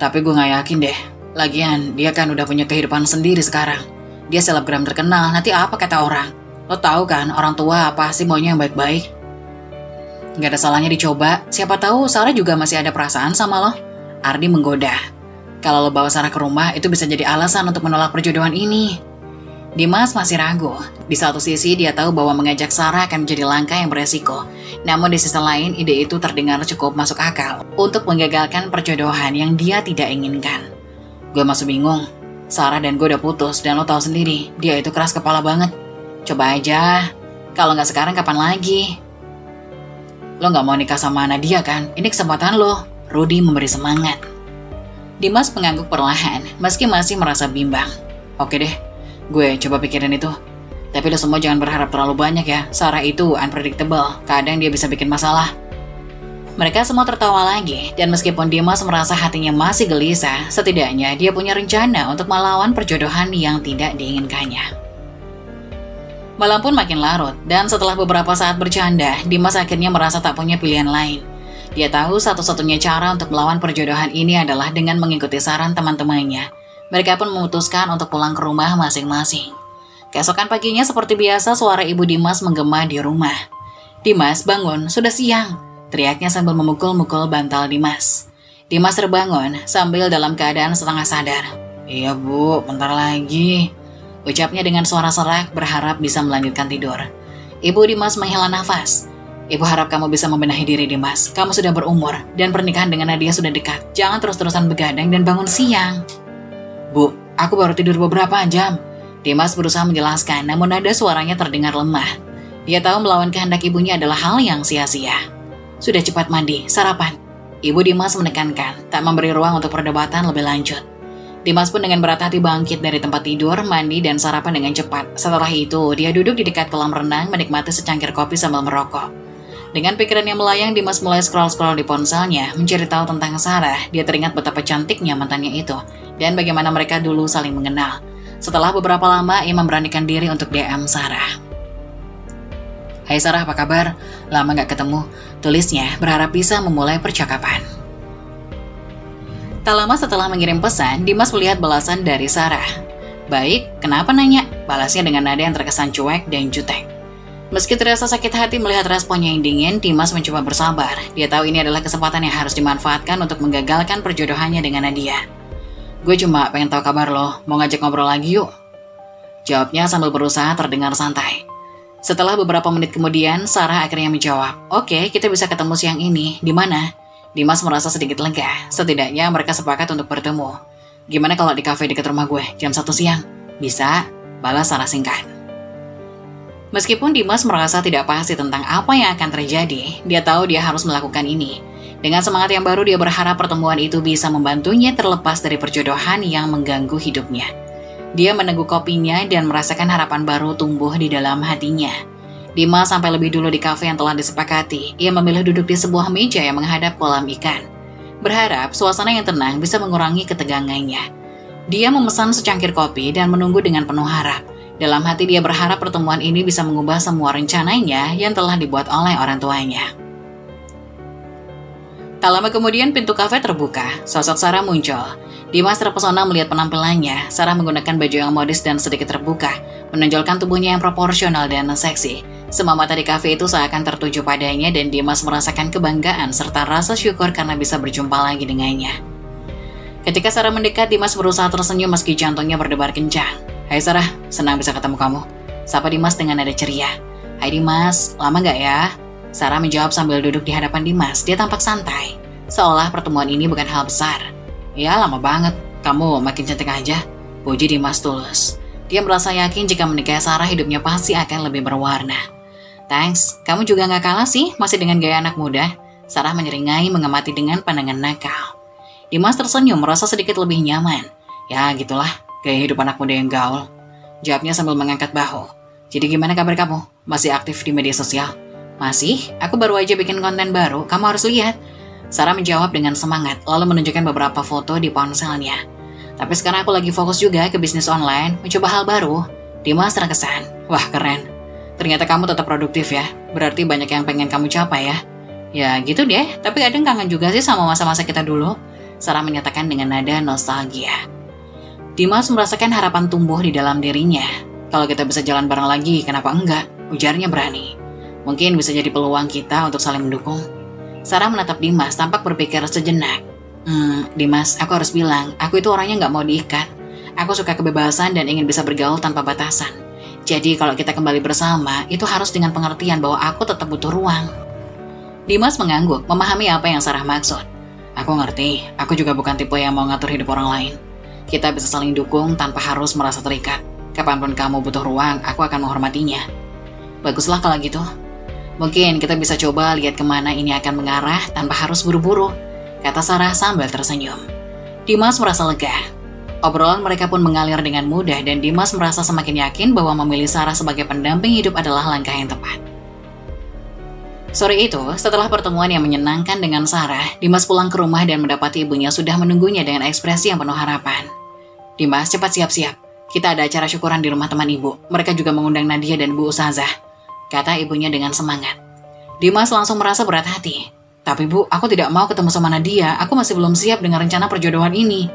"Tapi gue gak yakin deh. Lagian, dia kan udah punya kehidupan sendiri sekarang. Dia selebgram terkenal, nanti apa kata orang? Lo tahu kan, orang tua pasti maunya yang baik-baik." "Gak ada salahnya dicoba, siapa tahu Sarah juga masih ada perasaan sama lo." Ardi menggoda. "Kalau lo bawa Sarah ke rumah, itu bisa jadi alasan untuk menolak perjodohan ini." Dimas masih ragu. Di satu sisi dia tahu bahwa mengajak Sarah akan menjadi langkah yang beresiko. Namun di sisi lain ide itu terdengar cukup masuk akal untuk menggagalkan perjodohan yang dia tidak inginkan. "Gue masih bingung. Sarah dan gue udah putus dan lo tahu sendiri, dia itu keras kepala banget. Coba aja. Kalau nggak sekarang kapan lagi? Lo nggak mau nikah sama Nadia kan? Ini kesempatan lo." Rudi memberi semangat. Dimas mengangguk perlahan, meski masih merasa bimbang. "Oke deh, gue coba pikirin itu. Tapi lo semua jangan berharap terlalu banyak ya. Sarah itu unpredictable, kadang dia bisa bikin masalah." Mereka semua tertawa lagi, dan meskipun Dimas merasa hatinya masih gelisah, setidaknya dia punya rencana untuk melawan perjodohan yang tidak diinginkannya. Malam pun makin larut, dan setelah beberapa saat bercanda, Dimas akhirnya merasa tak punya pilihan lain. Dia tahu satu-satunya cara untuk melawan perjodohan ini adalah dengan mengikuti saran teman-temannya. Mereka pun memutuskan untuk pulang ke rumah masing-masing. Keesokan paginya seperti biasa suara ibu Dimas menggema di rumah. "Dimas, bangun, sudah siang," teriaknya sambil memukul-mukul bantal Dimas. Dimas terbangun sambil dalam keadaan setengah sadar. "Iya bu, bentar lagi," ucapnya dengan suara serak berharap bisa melanjutkan tidur. Ibu Dimas menghela nafas. "Ibu harap kamu bisa membenahi diri Dimas. Kamu sudah berumur dan pernikahan dengan Nadia sudah dekat. Jangan terus-terusan begadang dan bangun siang." "Bu, Aku baru tidur beberapa jam. Dimas berusaha menjelaskan, namun nada suaranya terdengar lemah. Dia tahu melawan kehendak ibunya adalah hal yang sia-sia. Sudah cepat mandi, sarapan. Ibu Dimas menekankan, tak memberi ruang untuk perdebatan lebih lanjut. Dimas pun dengan berat hati bangkit dari tempat tidur, mandi, dan sarapan dengan cepat. Setelah itu, dia duduk di dekat kolam renang menikmati secangkir kopi sambil merokok. Dengan pikiran yang melayang, Dimas mulai scroll-scroll di ponselnya, mencari tahu tentang Sarah. Dia teringat betapa cantiknya mantannya itu, dan bagaimana mereka dulu saling mengenal. Setelah beberapa lama, ia memberanikan diri untuk DM Sarah. Hai Sarah, apa kabar? Lama gak ketemu, tulisnya berharap bisa memulai percakapan. Tak lama setelah mengirim pesan, Dimas melihat balasan dari Sarah. Baik, kenapa nanya? Balasnya dengan nada yang terkesan cuek dan jutek. Meski terasa sakit hati melihat responnya yang dingin, Dimas mencoba bersabar. Dia tahu ini adalah kesempatan yang harus dimanfaatkan untuk menggagalkan perjodohannya dengan Nadia. Gue cuma pengen tahu kabar lo, mau ngajak ngobrol lagi yuk? Jawabnya sambil berusaha terdengar santai. Setelah beberapa menit kemudian, Sarah akhirnya menjawab, Oke, kita bisa ketemu siang ini. Di mana? Dimas merasa sedikit lega. Setidaknya mereka sepakat untuk bertemu. Gimana kalau di kafe dekat rumah gue, jam 1 siang? Bisa, balas Sarah singkat. Meskipun Dimas merasa tidak pasti tentang apa yang akan terjadi, dia tahu dia harus melakukan ini. Dengan semangat yang baru, dia berharap pertemuan itu bisa membantunya terlepas dari perjodohan yang mengganggu hidupnya. Dia meneguk kopinya dan merasakan harapan baru tumbuh di dalam hatinya. Dimas sampai lebih dulu di kafe yang telah disepakati. Ia memilih duduk di sebuah meja yang menghadap kolam ikan. Berharap suasana yang tenang bisa mengurangi ketegangannya. Dia memesan secangkir kopi dan menunggu dengan penuh harap. Dalam hati dia berharap pertemuan ini bisa mengubah semua rencananya yang telah dibuat oleh orang tuanya. Tak lama kemudian pintu kafe terbuka, sosok Sarah muncul. Dimas terpesona melihat penampilannya. Sarah menggunakan baju yang modis dan sedikit terbuka, menonjolkan tubuhnya yang proporsional dan seksi. Semua mata di kafe itu seakan tertuju padanya dan Dimas merasakan kebanggaan serta rasa syukur karena bisa berjumpa lagi dengannya. Ketika Sarah mendekat, Dimas berusaha tersenyum meski jantungnya berdebar kencang. Hai Sarah, senang bisa ketemu kamu. Sapa Dimas dengan nada ceria. Hai Dimas, lama gak ya? Sarah menjawab sambil duduk di hadapan Dimas. Dia tampak santai, seolah pertemuan ini bukan hal besar. Ya, lama banget. Kamu makin cantik aja. Puji Dimas tulus. Dia merasa yakin jika menikahi Sarah hidupnya pasti akan lebih berwarna. Thanks, kamu juga gak kalah sih, masih dengan gaya anak muda. Sarah menyeringai mengamati dengan pandangan nakal. Dimas tersenyum merasa sedikit lebih nyaman. Ya gitulah, gaya hidup anak muda yang gaul. Jawabnya sambil mengangkat bahu. Jadi gimana kabar kamu? Masih aktif di media sosial? Masih, aku baru aja bikin konten baru, kamu harus lihat. Sarah menjawab dengan semangat, lalu menunjukkan beberapa foto di ponselnya. Tapi sekarang aku lagi fokus juga ke bisnis online, mencoba hal baru. Dimas terkesan. Wah keren. Ternyata kamu tetap produktif ya, berarti banyak yang pengen kamu capai ya. Ya gitu deh, tapi kadang kangen juga sih sama masa-masa kita dulu. Sarah menyatakan dengan nada nostalgia. Dimas merasakan harapan tumbuh di dalam dirinya. Kalau kita bisa jalan bareng lagi, kenapa enggak? Ujarnya berani. Mungkin bisa jadi peluang kita untuk saling mendukung. Sarah menatap Dimas, tampak berpikir sejenak. Dimas, aku harus bilang, aku itu orangnya nggak mau diikat. Aku suka kebebasan dan ingin bisa bergaul tanpa batasan. Jadi kalau kita kembali bersama, itu harus dengan pengertian bahwa aku tetap butuh ruang. Dimas mengangguk, memahami apa yang Sarah maksud. Aku ngerti, aku juga bukan tipe yang mau ngatur hidup orang lain. Kita bisa saling dukung tanpa harus merasa terikat. Kapanpun kamu butuh ruang, aku akan menghormatinya. Baguslah kalau gitu. Mungkin kita bisa coba lihat kemana ini akan mengarah tanpa harus buru-buru, kata Sarah sambil tersenyum. Dimas merasa lega. Obrolan mereka pun mengalir dengan mudah dan Dimas merasa semakin yakin bahwa memilih Sarah sebagai pendamping hidup adalah langkah yang tepat. Sore itu, setelah pertemuan yang menyenangkan dengan Sarah, Dimas pulang ke rumah dan mendapati ibunya sudah menunggunya dengan ekspresi yang penuh harapan. Dimas, cepat siap-siap. Kita ada acara syukuran di rumah teman ibu. Mereka juga mengundang Nadia dan Bu Ustazah, kata ibunya dengan semangat. Dimas langsung merasa berat hati. Tapi Bu, aku tidak mau ketemu sama Nadia. Aku masih belum siap dengan rencana perjodohan ini,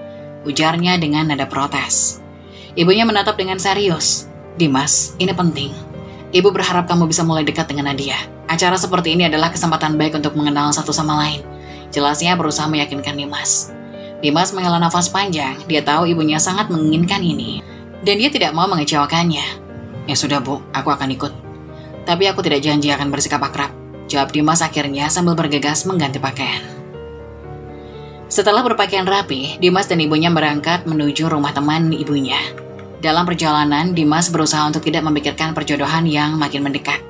ujarnya dengan nada protes. Ibunya menatap dengan serius. Dimas, ini penting. Ibu berharap kamu bisa mulai dekat dengan Nadia. Acara seperti ini adalah kesempatan baik untuk mengenal satu sama lain. Jelasnya berusaha meyakinkan Dimas. Dimas menghela nafas panjang. Dia tahu ibunya sangat menginginkan ini. Dan dia tidak mau mengecewakannya. Ya sudah Bu, aku akan ikut. Tapi aku tidak janji akan bersikap akrab, jawab Dimas akhirnya sambil bergegas mengganti pakaian. Setelah berpakaian rapi, Dimas dan ibunya berangkat menuju rumah teman ibunya. Dalam perjalanan, Dimas berusaha untuk tidak memikirkan perjodohan yang makin mendekat.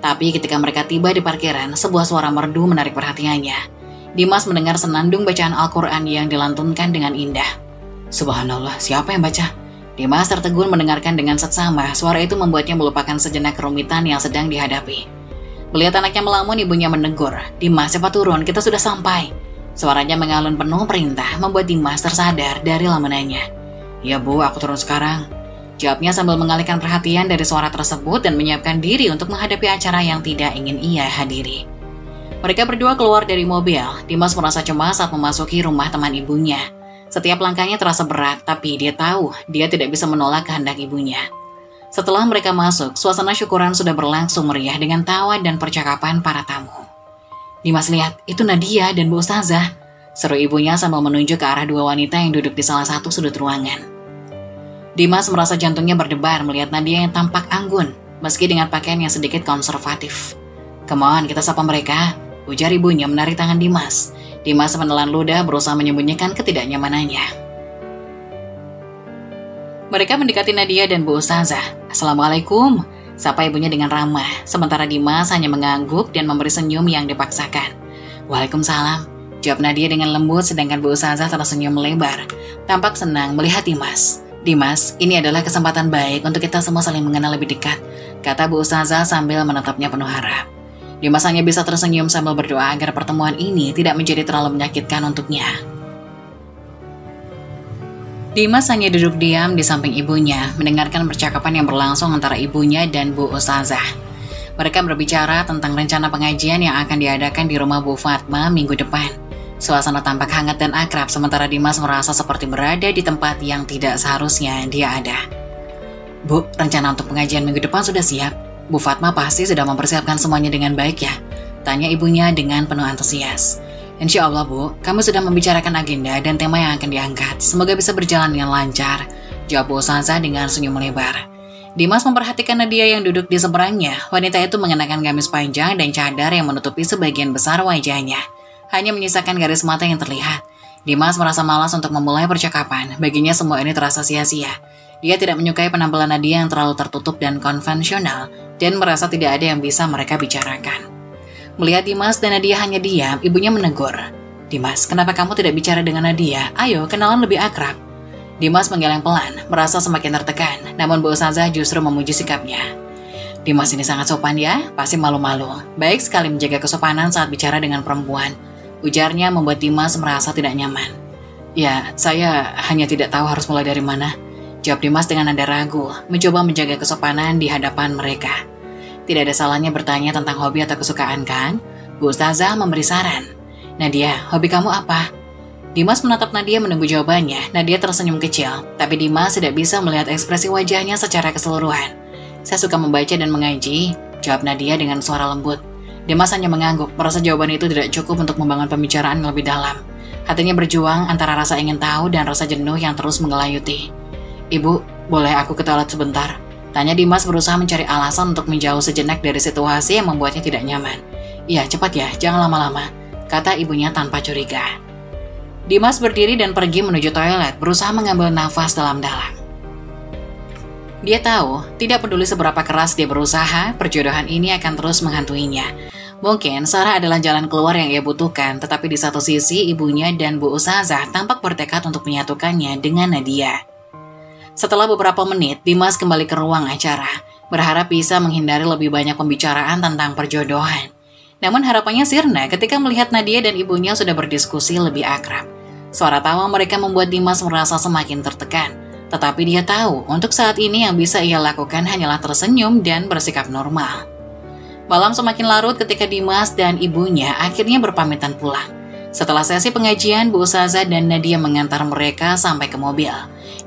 Tapi ketika mereka tiba di parkiran, sebuah suara merdu menarik perhatiannya. Dimas mendengar senandung bacaan Al-Quran yang dilantunkan dengan indah. Subhanallah, siapa yang baca? Dimas tertegun mendengarkan dengan seksama. Suara itu membuatnya melupakan sejenak kerumitan yang sedang dihadapi. Melihat anaknya melamun, ibunya menegur. Dimas, cepat turun, kita sudah sampai. Suaranya mengalun penuh perintah, membuat Dimas tersadar dari lamunannya. Ya bu, aku turun sekarang. Jawabnya sambil mengalihkan perhatian dari suara tersebut dan menyiapkan diri untuk menghadapi acara yang tidak ingin ia hadiri. Mereka berdua keluar dari mobil. Dimas merasa cemas saat memasuki rumah teman ibunya. Setiap langkahnya terasa berat, tapi dia tahu dia tidak bisa menolak kehendak ibunya. Setelah mereka masuk, suasana syukuran sudah berlangsung meriah dengan tawa dan percakapan para tamu. Dimas, lihat, itu Nadia dan Bu Ustazah, seru ibunya sambil menunjuk ke arah dua wanita yang duduk di salah satu sudut ruangan. Dimas merasa jantungnya berdebar melihat Nadia yang tampak anggun, meski dengan pakaian yang sedikit konservatif. Come on, kita sapa mereka, ujar ibunya menarik tangan Dimas. Dimas menelan ludah berusaha menyembunyikan ketidaknyamanannya. Mereka mendekati Nadia dan Bu Ustazah. Assalamualaikum, sapa ibunya dengan ramah, sementara Dimas hanya mengangguk dan memberi senyum yang dipaksakan. Waalaikumsalam, jawab Nadia dengan lembut sedangkan Bu Ustazah tersenyum lebar, tampak senang melihat Dimas. Dimas, ini adalah kesempatan baik untuk kita semua saling mengenal lebih dekat, kata Bu Ustazah sambil menatapnya penuh harap. Dimas hanya bisa tersenyum sambil berdoa agar pertemuan ini tidak menjadi terlalu menyakitkan untuknya. Dimas hanya duduk diam di samping ibunya, mendengarkan percakapan yang berlangsung antara ibunya dan Bu Ustazah. Mereka berbicara tentang rencana pengajian yang akan diadakan di rumah Bu Fatma minggu depan. Suasana tampak hangat dan akrab, sementara Dimas merasa seperti berada di tempat yang tidak seharusnya dia ada. Bu, rencana untuk pengajian minggu depan sudah siap. Bu Fatma pasti sudah mempersiapkan semuanya dengan baik ya? Tanya ibunya dengan penuh antusias. Insya Allah Bu, kami sudah membicarakan agenda dan tema yang akan diangkat. Semoga bisa berjalan dengan lancar, jawab Bu Ustazah dengan senyum lebar. Dimas memperhatikan Nadia yang duduk di seberangnya. Wanita itu mengenakan gamis panjang dan cadar yang menutupi sebagian besar wajahnya. Hanya menyisakan garis mata yang terlihat. Dimas merasa malas untuk memulai percakapan. Baginya semua ini terasa sia-sia. Dia tidak menyukai penampilan Nadia yang terlalu tertutup dan konvensional, dan merasa tidak ada yang bisa mereka bicarakan. Melihat Dimas dan Nadia hanya diam, ibunya menegur. Dimas, kenapa kamu tidak bicara dengan Nadia? Ayo, kenalan lebih akrab. Dimas menggeleng pelan, merasa semakin tertekan, namun Bu Ustazah justru memuji sikapnya. Dimas ini sangat sopan ya, pasti malu-malu. Baik sekali menjaga kesopanan saat bicara dengan perempuan. Ujarnya membuat Dimas merasa tidak nyaman. Ya, saya hanya tidak tahu harus mulai dari mana, jawab Dimas dengan nada ragu, mencoba menjaga kesopanan di hadapan mereka. Tidak ada salahnya bertanya tentang hobi atau kesukaan kan? Bu Ustazah memberi saran. Nadia, hobi kamu apa? Dimas menatap Nadia menunggu jawabannya. Nadia tersenyum kecil, tapi Dimas tidak bisa melihat ekspresi wajahnya secara keseluruhan. Saya suka membaca dan mengaji, jawab Nadia dengan suara lembut. Dimas hanya mengangguk, merasa jawaban itu tidak cukup untuk membangun pembicaraan yang lebih dalam. Hatinya berjuang antara rasa ingin tahu dan rasa jenuh yang terus mengelayuti. Ibu, boleh aku ke toilet sebentar? Tanya Dimas berusaha mencari alasan untuk menjauh sejenak dari situasi yang membuatnya tidak nyaman. Iya, cepat ya, jangan lama-lama, kata ibunya tanpa curiga. Dimas berdiri dan pergi menuju toilet, berusaha mengambil nafas dalam-dalam. Dia tahu, tidak peduli seberapa keras dia berusaha, perjodohan ini akan terus menghantuinya. Mungkin Sarah adalah jalan keluar yang ia butuhkan, tetapi di satu sisi ibunya dan Bu Ustazah tampak bertekad untuk menyatukannya dengan Nadia. Setelah beberapa menit, Dimas kembali ke ruang acara, berharap bisa menghindari lebih banyak pembicaraan tentang perjodohan. Namun harapannya sirna ketika melihat Nadia dan ibunya sudah berdiskusi lebih akrab. Suara tawa mereka membuat Dimas merasa semakin tertekan. Tetapi dia tahu, untuk saat ini yang bisa ia lakukan hanyalah tersenyum dan bersikap normal. Malam semakin larut ketika Dimas dan ibunya akhirnya berpamitan pulang. Setelah sesi pengajian, Bu Ustazah dan Nadia mengantar mereka sampai ke mobil.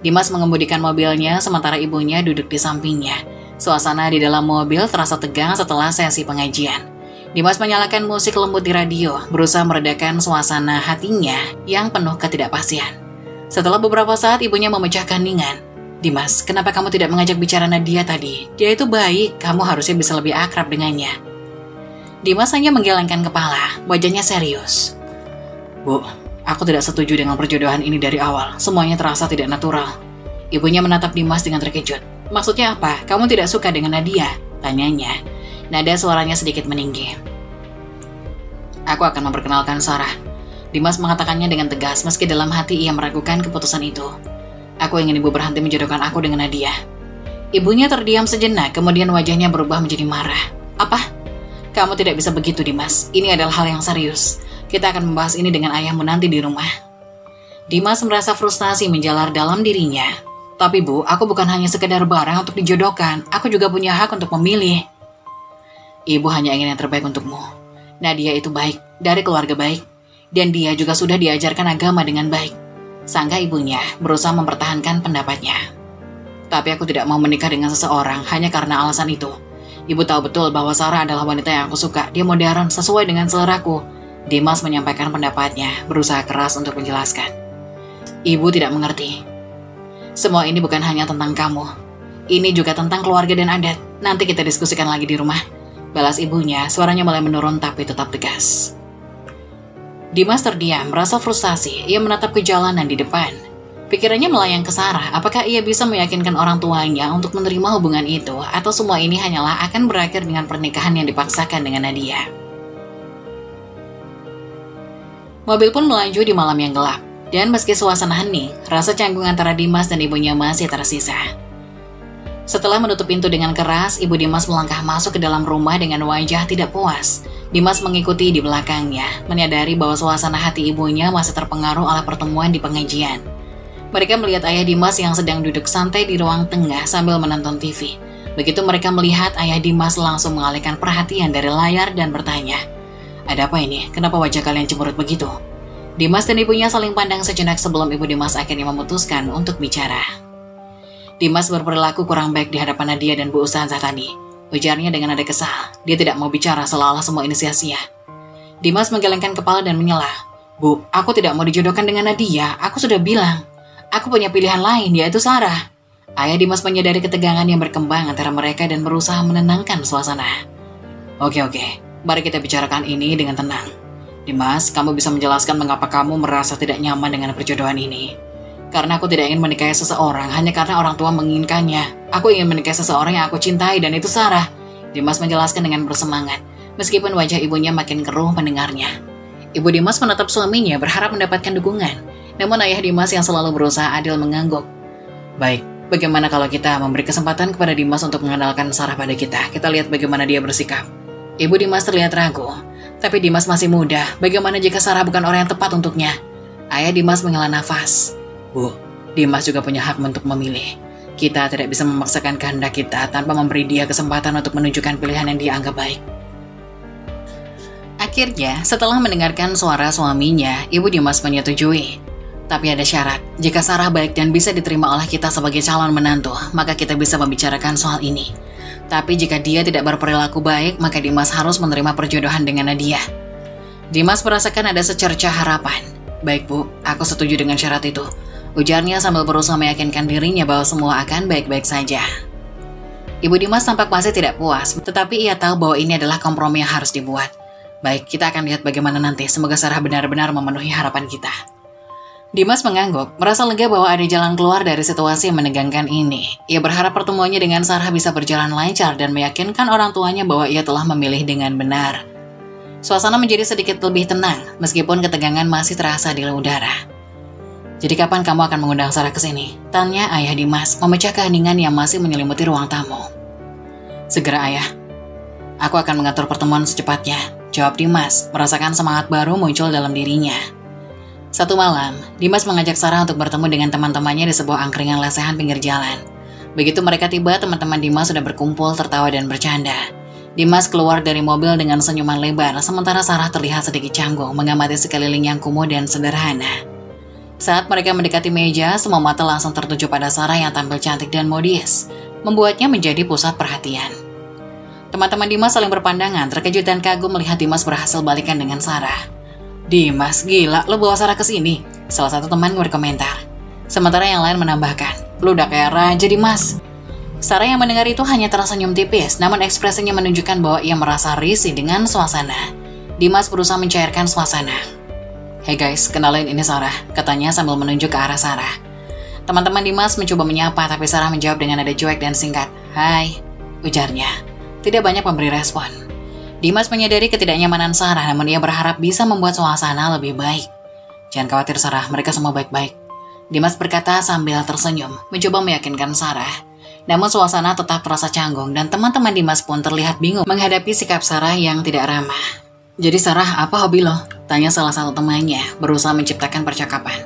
Dimas mengemudikan mobilnya sementara ibunya duduk di sampingnya. Suasana di dalam mobil terasa tegang setelah sesi pengajian. Dimas menyalakan musik lembut di radio, berusaha meredakan suasana hatinya yang penuh ketidakpastian. Setelah beberapa saat, ibunya memecahkan ningan. Dimas, kenapa kamu tidak mengajak bicara Nadia tadi? Dia itu baik, kamu harusnya bisa lebih akrab dengannya. Dimas hanya menggelengkan kepala, wajahnya serius. Bu, Aku tidak setuju dengan perjodohan ini dari awal. Semuanya terasa tidak natural. Ibunya menatap Dimas dengan terkejut. Maksudnya apa? Kamu tidak suka dengan Nadia? Tanyanya. Nada suaranya sedikit meninggi. Aku akan memperkenalkan Sarah. Dimas mengatakannya dengan tegas meski dalam hati ia meragukan keputusan itu. Aku ingin ibu berhenti menjodohkan aku dengan Nadia. Ibunya terdiam sejenak, kemudian wajahnya berubah menjadi marah. Apa? Kamu tidak bisa begitu, Dimas. Ini adalah hal yang serius. Kita akan membahas ini dengan ayahmu nanti di rumah. Dimas merasa frustasi menjalar dalam dirinya. Tapi Bu, aku bukan hanya sekedar barang untuk dijodohkan. Aku juga punya hak untuk memilih. Ibu hanya ingin yang terbaik untukmu. Nadia itu baik, dari keluarga baik. Dan dia juga sudah diajarkan agama dengan baik. Sangka ibunya berusaha mempertahankan pendapatnya. Tapi aku tidak mau menikah dengan seseorang hanya karena alasan itu. Ibu tahu betul bahwa Sarah adalah wanita yang aku suka. Dia modern, sesuai dengan seleraku. Dimas menyampaikan pendapatnya, berusaha keras untuk menjelaskan. Ibu tidak mengerti. Semua ini bukan hanya tentang kamu. Ini juga tentang keluarga dan adat. Nanti kita diskusikan lagi di rumah. Balas ibunya, suaranya mulai menurun tapi tetap tegas. Dimas terdiam, merasa frustasi. Ia menatap ke jalanan di depan. Pikirannya melayang ke Sarah, apakah ia bisa meyakinkan orang tuanya untuk menerima hubungan itu, atau semua ini hanyalah akan berakhir dengan pernikahan yang dipaksakan dengan Nadia. Mobil pun melaju di malam yang gelap, dan meski suasana hening, rasa canggung antara Dimas dan ibunya masih tersisa. Setelah menutup pintu dengan keras, ibu Dimas melangkah masuk ke dalam rumah dengan wajah tidak puas. Dimas mengikuti di belakangnya, menyadari bahwa suasana hati ibunya masih terpengaruh oleh pertemuan di pengajian. Mereka melihat ayah Dimas yang sedang duduk santai di ruang tengah sambil menonton TV. Begitu mereka melihat, ayah Dimas langsung mengalihkan perhatian dari layar dan bertanya, "Ada apa ini? Kenapa wajah kalian cemberut begitu?" Dimas dan ibunya saling pandang sejenak sebelum ibu Dimas akhirnya memutuskan untuk bicara. Dimas berperilaku kurang baik di hadapan Nadia dan Bu Ustazah tadi. Ujarnya dengan nada kesal. Dia tidak mau bicara seolah-olah semua ini sia-sia. Dimas menggelengkan kepala dan menyela. "Bu, aku tidak mau dijodohkan dengan Nadia. Aku sudah bilang. Aku punya pilihan lain, yaitu Sarah." Ayah Dimas menyadari ketegangan yang berkembang antara mereka dan berusaha menenangkan suasana. Oke, mari kita bicarakan ini dengan tenang. Dimas, kamu bisa menjelaskan mengapa kamu merasa tidak nyaman dengan perjodohan ini? Karena aku tidak ingin menikahi seseorang hanya karena orang tua menginginkannya. Aku ingin menikahi seseorang yang aku cintai dan itu Sarah. Dimas menjelaskan dengan bersemangat, meskipun wajah ibunya makin keruh mendengarnya. Ibu Dimas menatap suaminya berharap mendapatkan dukungan. Namun ayah Dimas yang selalu berusaha adil mengangguk. Baik, bagaimana kalau kita memberi kesempatan kepada Dimas untuk mengenalkan Sarah pada kita? Kita lihat bagaimana dia bersikap. Ibu Dimas terlihat ragu. Tapi Dimas masih muda. Bagaimana jika Sarah bukan orang yang tepat untuknya? Ayah Dimas menghela nafas. Bu, Dimas juga punya hak untuk memilih. Kita tidak bisa memaksakan kehendak kita tanpa memberi dia kesempatan untuk menunjukkan pilihan yang dia anggap baik. Akhirnya, setelah mendengarkan suara suaminya, Ibu Dimas menyetujui. Tapi ada syarat, jika Sarah baik dan bisa diterima oleh kita sebagai calon menantu, maka kita bisa membicarakan soal ini. Tapi jika dia tidak berperilaku baik, maka Dimas harus menerima perjodohan dengan Nadia. Dimas merasakan ada secercah harapan. Baik Bu, aku setuju dengan syarat itu. Ujarnya sambil berusaha meyakinkan dirinya bahwa semua akan baik-baik saja. Ibu Dimas tampak masih tidak puas, tetapi ia tahu bahwa ini adalah kompromi yang harus dibuat. Baik, kita akan lihat bagaimana nanti. Semoga Sarah benar-benar memenuhi harapan kita. Dimas mengangguk, merasa lega bahwa ada jalan keluar dari situasi yang menegangkan ini. Ia berharap pertemuannya dengan Sarah bisa berjalan lancar dan meyakinkan orang tuanya bahwa ia telah memilih dengan benar. Suasana menjadi sedikit lebih tenang, meskipun ketegangan masih terasa di udara. Jadi kapan kamu akan mengundang Sarah ke sini? Tanya ayah Dimas, memecah keheningan yang masih menyelimuti ruang tamu. Segera ayah. Aku akan mengatur pertemuan secepatnya, jawab Dimas, merasakan semangat baru muncul dalam dirinya. Satu malam, Dimas mengajak Sarah untuk bertemu dengan teman-temannya di sebuah angkringan lesehan pinggir jalan. Begitu mereka tiba, teman-teman Dimas sudah berkumpul, tertawa dan bercanda. Dimas keluar dari mobil dengan senyuman lebar, sementara Sarah terlihat sedikit canggung mengamati sekeliling yang kumuh dan sederhana. Saat mereka mendekati meja, semua mata langsung tertuju pada Sarah yang tampil cantik dan modis, membuatnya menjadi pusat perhatian. Teman-teman Dimas saling berpandangan, terkejut dan kagum melihat Dimas berhasil balikan dengan Sarah. Dimas, gila, lo bawa Sarah ke sini. Salah satu teman berkomentar. Sementara yang lain menambahkan, lo udah kayak raja Dimas. Sarah yang mendengar itu hanya tersenyum tipis, namun ekspresinya menunjukkan bahwa ia merasa risih dengan suasana. Dimas berusaha mencairkan suasana. "Hey guys, kenalin ini Sarah," katanya sambil menunjuk ke arah Sarah. Teman-teman Dimas mencoba menyapa, tapi Sarah menjawab dengan nada cuek dan singkat. "Hai," ujarnya. Tidak banyak memberi respon. Dimas menyadari ketidaknyamanan Sarah, namun ia berharap bisa membuat suasana lebih baik. "Jangan khawatir Sarah, mereka semua baik-baik," Dimas berkata sambil tersenyum, mencoba meyakinkan Sarah. Namun suasana tetap terasa canggung dan teman-teman Dimas pun terlihat bingung menghadapi sikap Sarah yang tidak ramah. "Jadi Sarah, apa hobi lo?" tanya salah satu temannya, berusaha menciptakan percakapan.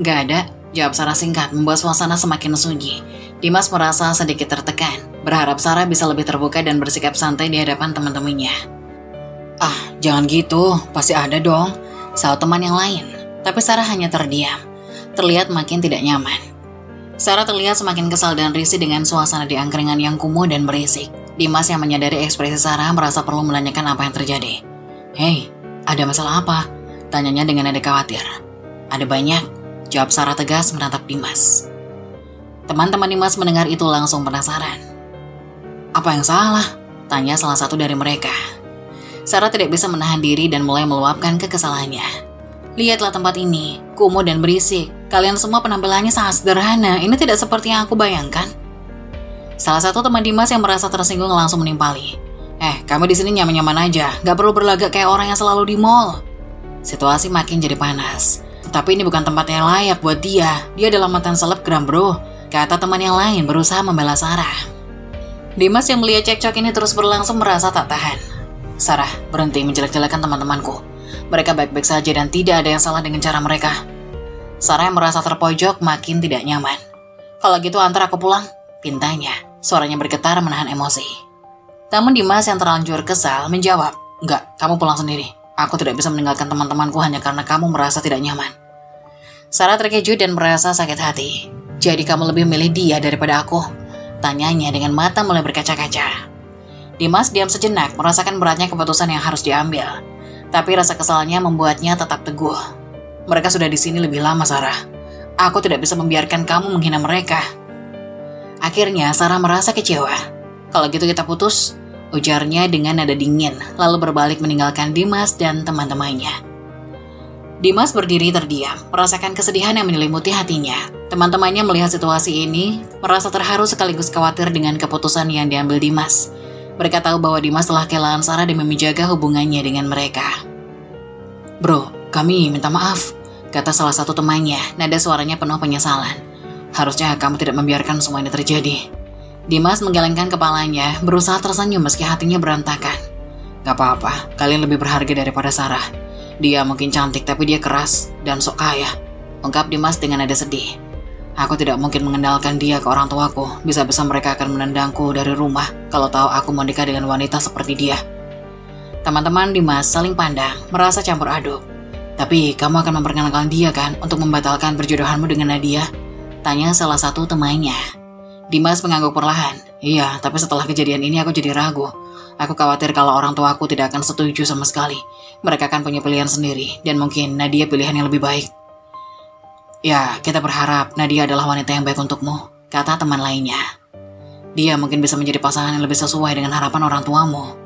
"Gak ada," jawab Sarah singkat, membuat suasana semakin sunyi. Dimas merasa sedikit tertekan, berharap Sarah bisa lebih terbuka dan bersikap santai di hadapan teman-temannya. "Ah, jangan gitu, pasti ada dong," sahut teman yang lain. Tapi Sarah hanya terdiam, terlihat makin tidak nyaman. Sarah terlihat semakin kesal dan risih dengan suasana di angkringan yang kumuh dan berisik. Dimas yang menyadari ekspresi Sarah merasa perlu menanyakan apa yang terjadi. "Hei, ada masalah apa?" tanyanya dengan nada khawatir. "Ada banyak," jawab Sarah tegas menatap Dimas. Teman-teman Dimas mendengar itu langsung penasaran. "Apa yang salah?" tanya salah satu dari mereka. Sarah tidak bisa menahan diri dan mulai meluapkan kekesalannya. "Lihatlah tempat ini, kumuh dan berisik. Kalian semua penampilannya sangat sederhana, ini tidak seperti yang aku bayangkan." Salah satu teman Dimas yang merasa tersinggung langsung menimpali. Kamu di sini nyaman-nyaman aja, gak perlu berlagak kayak orang yang selalu di mall." Situasi makin jadi panas. "Tapi ini bukan tempat yang layak buat dia adalah mantan selebgram bro," kata teman yang lain berusaha membela Sarah. Dimas yang melihat cekcok ini terus berlangsung merasa tak tahan. "Sarah, berhenti menjelek-jelekan teman-temanku. Mereka baik-baik saja dan tidak ada yang salah dengan cara mereka." Sarah yang merasa terpojok makin tidak nyaman. "Kalau gitu antar aku pulang," pintanya. Suaranya bergetar menahan emosi. Namun Dimas yang terlanjur kesal menjawab, "Enggak, kamu pulang sendiri. Aku tidak bisa meninggalkan teman-temanku hanya karena kamu merasa tidak nyaman." Sarah terkejut dan merasa sakit hati. "Jadi kamu lebih milih dia daripada aku?" tanyanya dengan mata mulai berkaca-kaca. Dimas diam sejenak, merasakan beratnya keputusan yang harus diambil. Tapi rasa kesalnya membuatnya tetap teguh. "Mereka sudah di sini lebih lama, Sarah. Aku tidak bisa membiarkan kamu menghina mereka." Akhirnya Sarah merasa kecewa. "Kalau gitu kita putus," ujarnya dengan nada dingin, lalu berbalik meninggalkan Dimas dan teman-temannya. Dimas berdiri terdiam, merasakan kesedihan yang menyelimuti hatinya. Teman-temannya melihat situasi ini, merasa terharu sekaligus khawatir dengan keputusan yang diambil Dimas. Mereka tahu bahwa Dimas telah kehilangan Sarah demi menjaga hubungannya dengan mereka. "Bro, kami minta maaf," kata salah satu temannya, nada suaranya penuh penyesalan. "Harusnya kamu tidak membiarkan semua ini terjadi." Dimas menggelengkan kepalanya, berusaha tersenyum meski hatinya berantakan. "Gak apa-apa, kalian lebih berharga daripada Sarah. Dia mungkin cantik tapi dia keras dan sok kaya," ungkap Dimas dengan nada sedih. "Aku tidak mungkin mengenalkan dia ke orang tuaku. Bisa-bisa mereka akan menendangku dari rumah kalau tahu aku mau nikah dengan wanita seperti dia." Teman-teman Dimas saling pandang, merasa campur aduk. "Tapi kamu akan memperkenalkan dia kan untuk membatalkan perjodohanmu dengan Nadia?" tanya salah satu temannya. Dimas mengangguk perlahan. "Iya, tapi setelah kejadian ini aku jadi ragu. Aku khawatir kalau orang tuaku tidak akan setuju sama sekali. Mereka akan punya pilihan sendiri dan mungkin Nadia pilihan yang lebih baik." "Ya, kita berharap Nadia adalah wanita yang baik untukmu," kata teman lainnya. "Dia mungkin bisa menjadi pasangan yang lebih sesuai dengan harapan orang tuamu."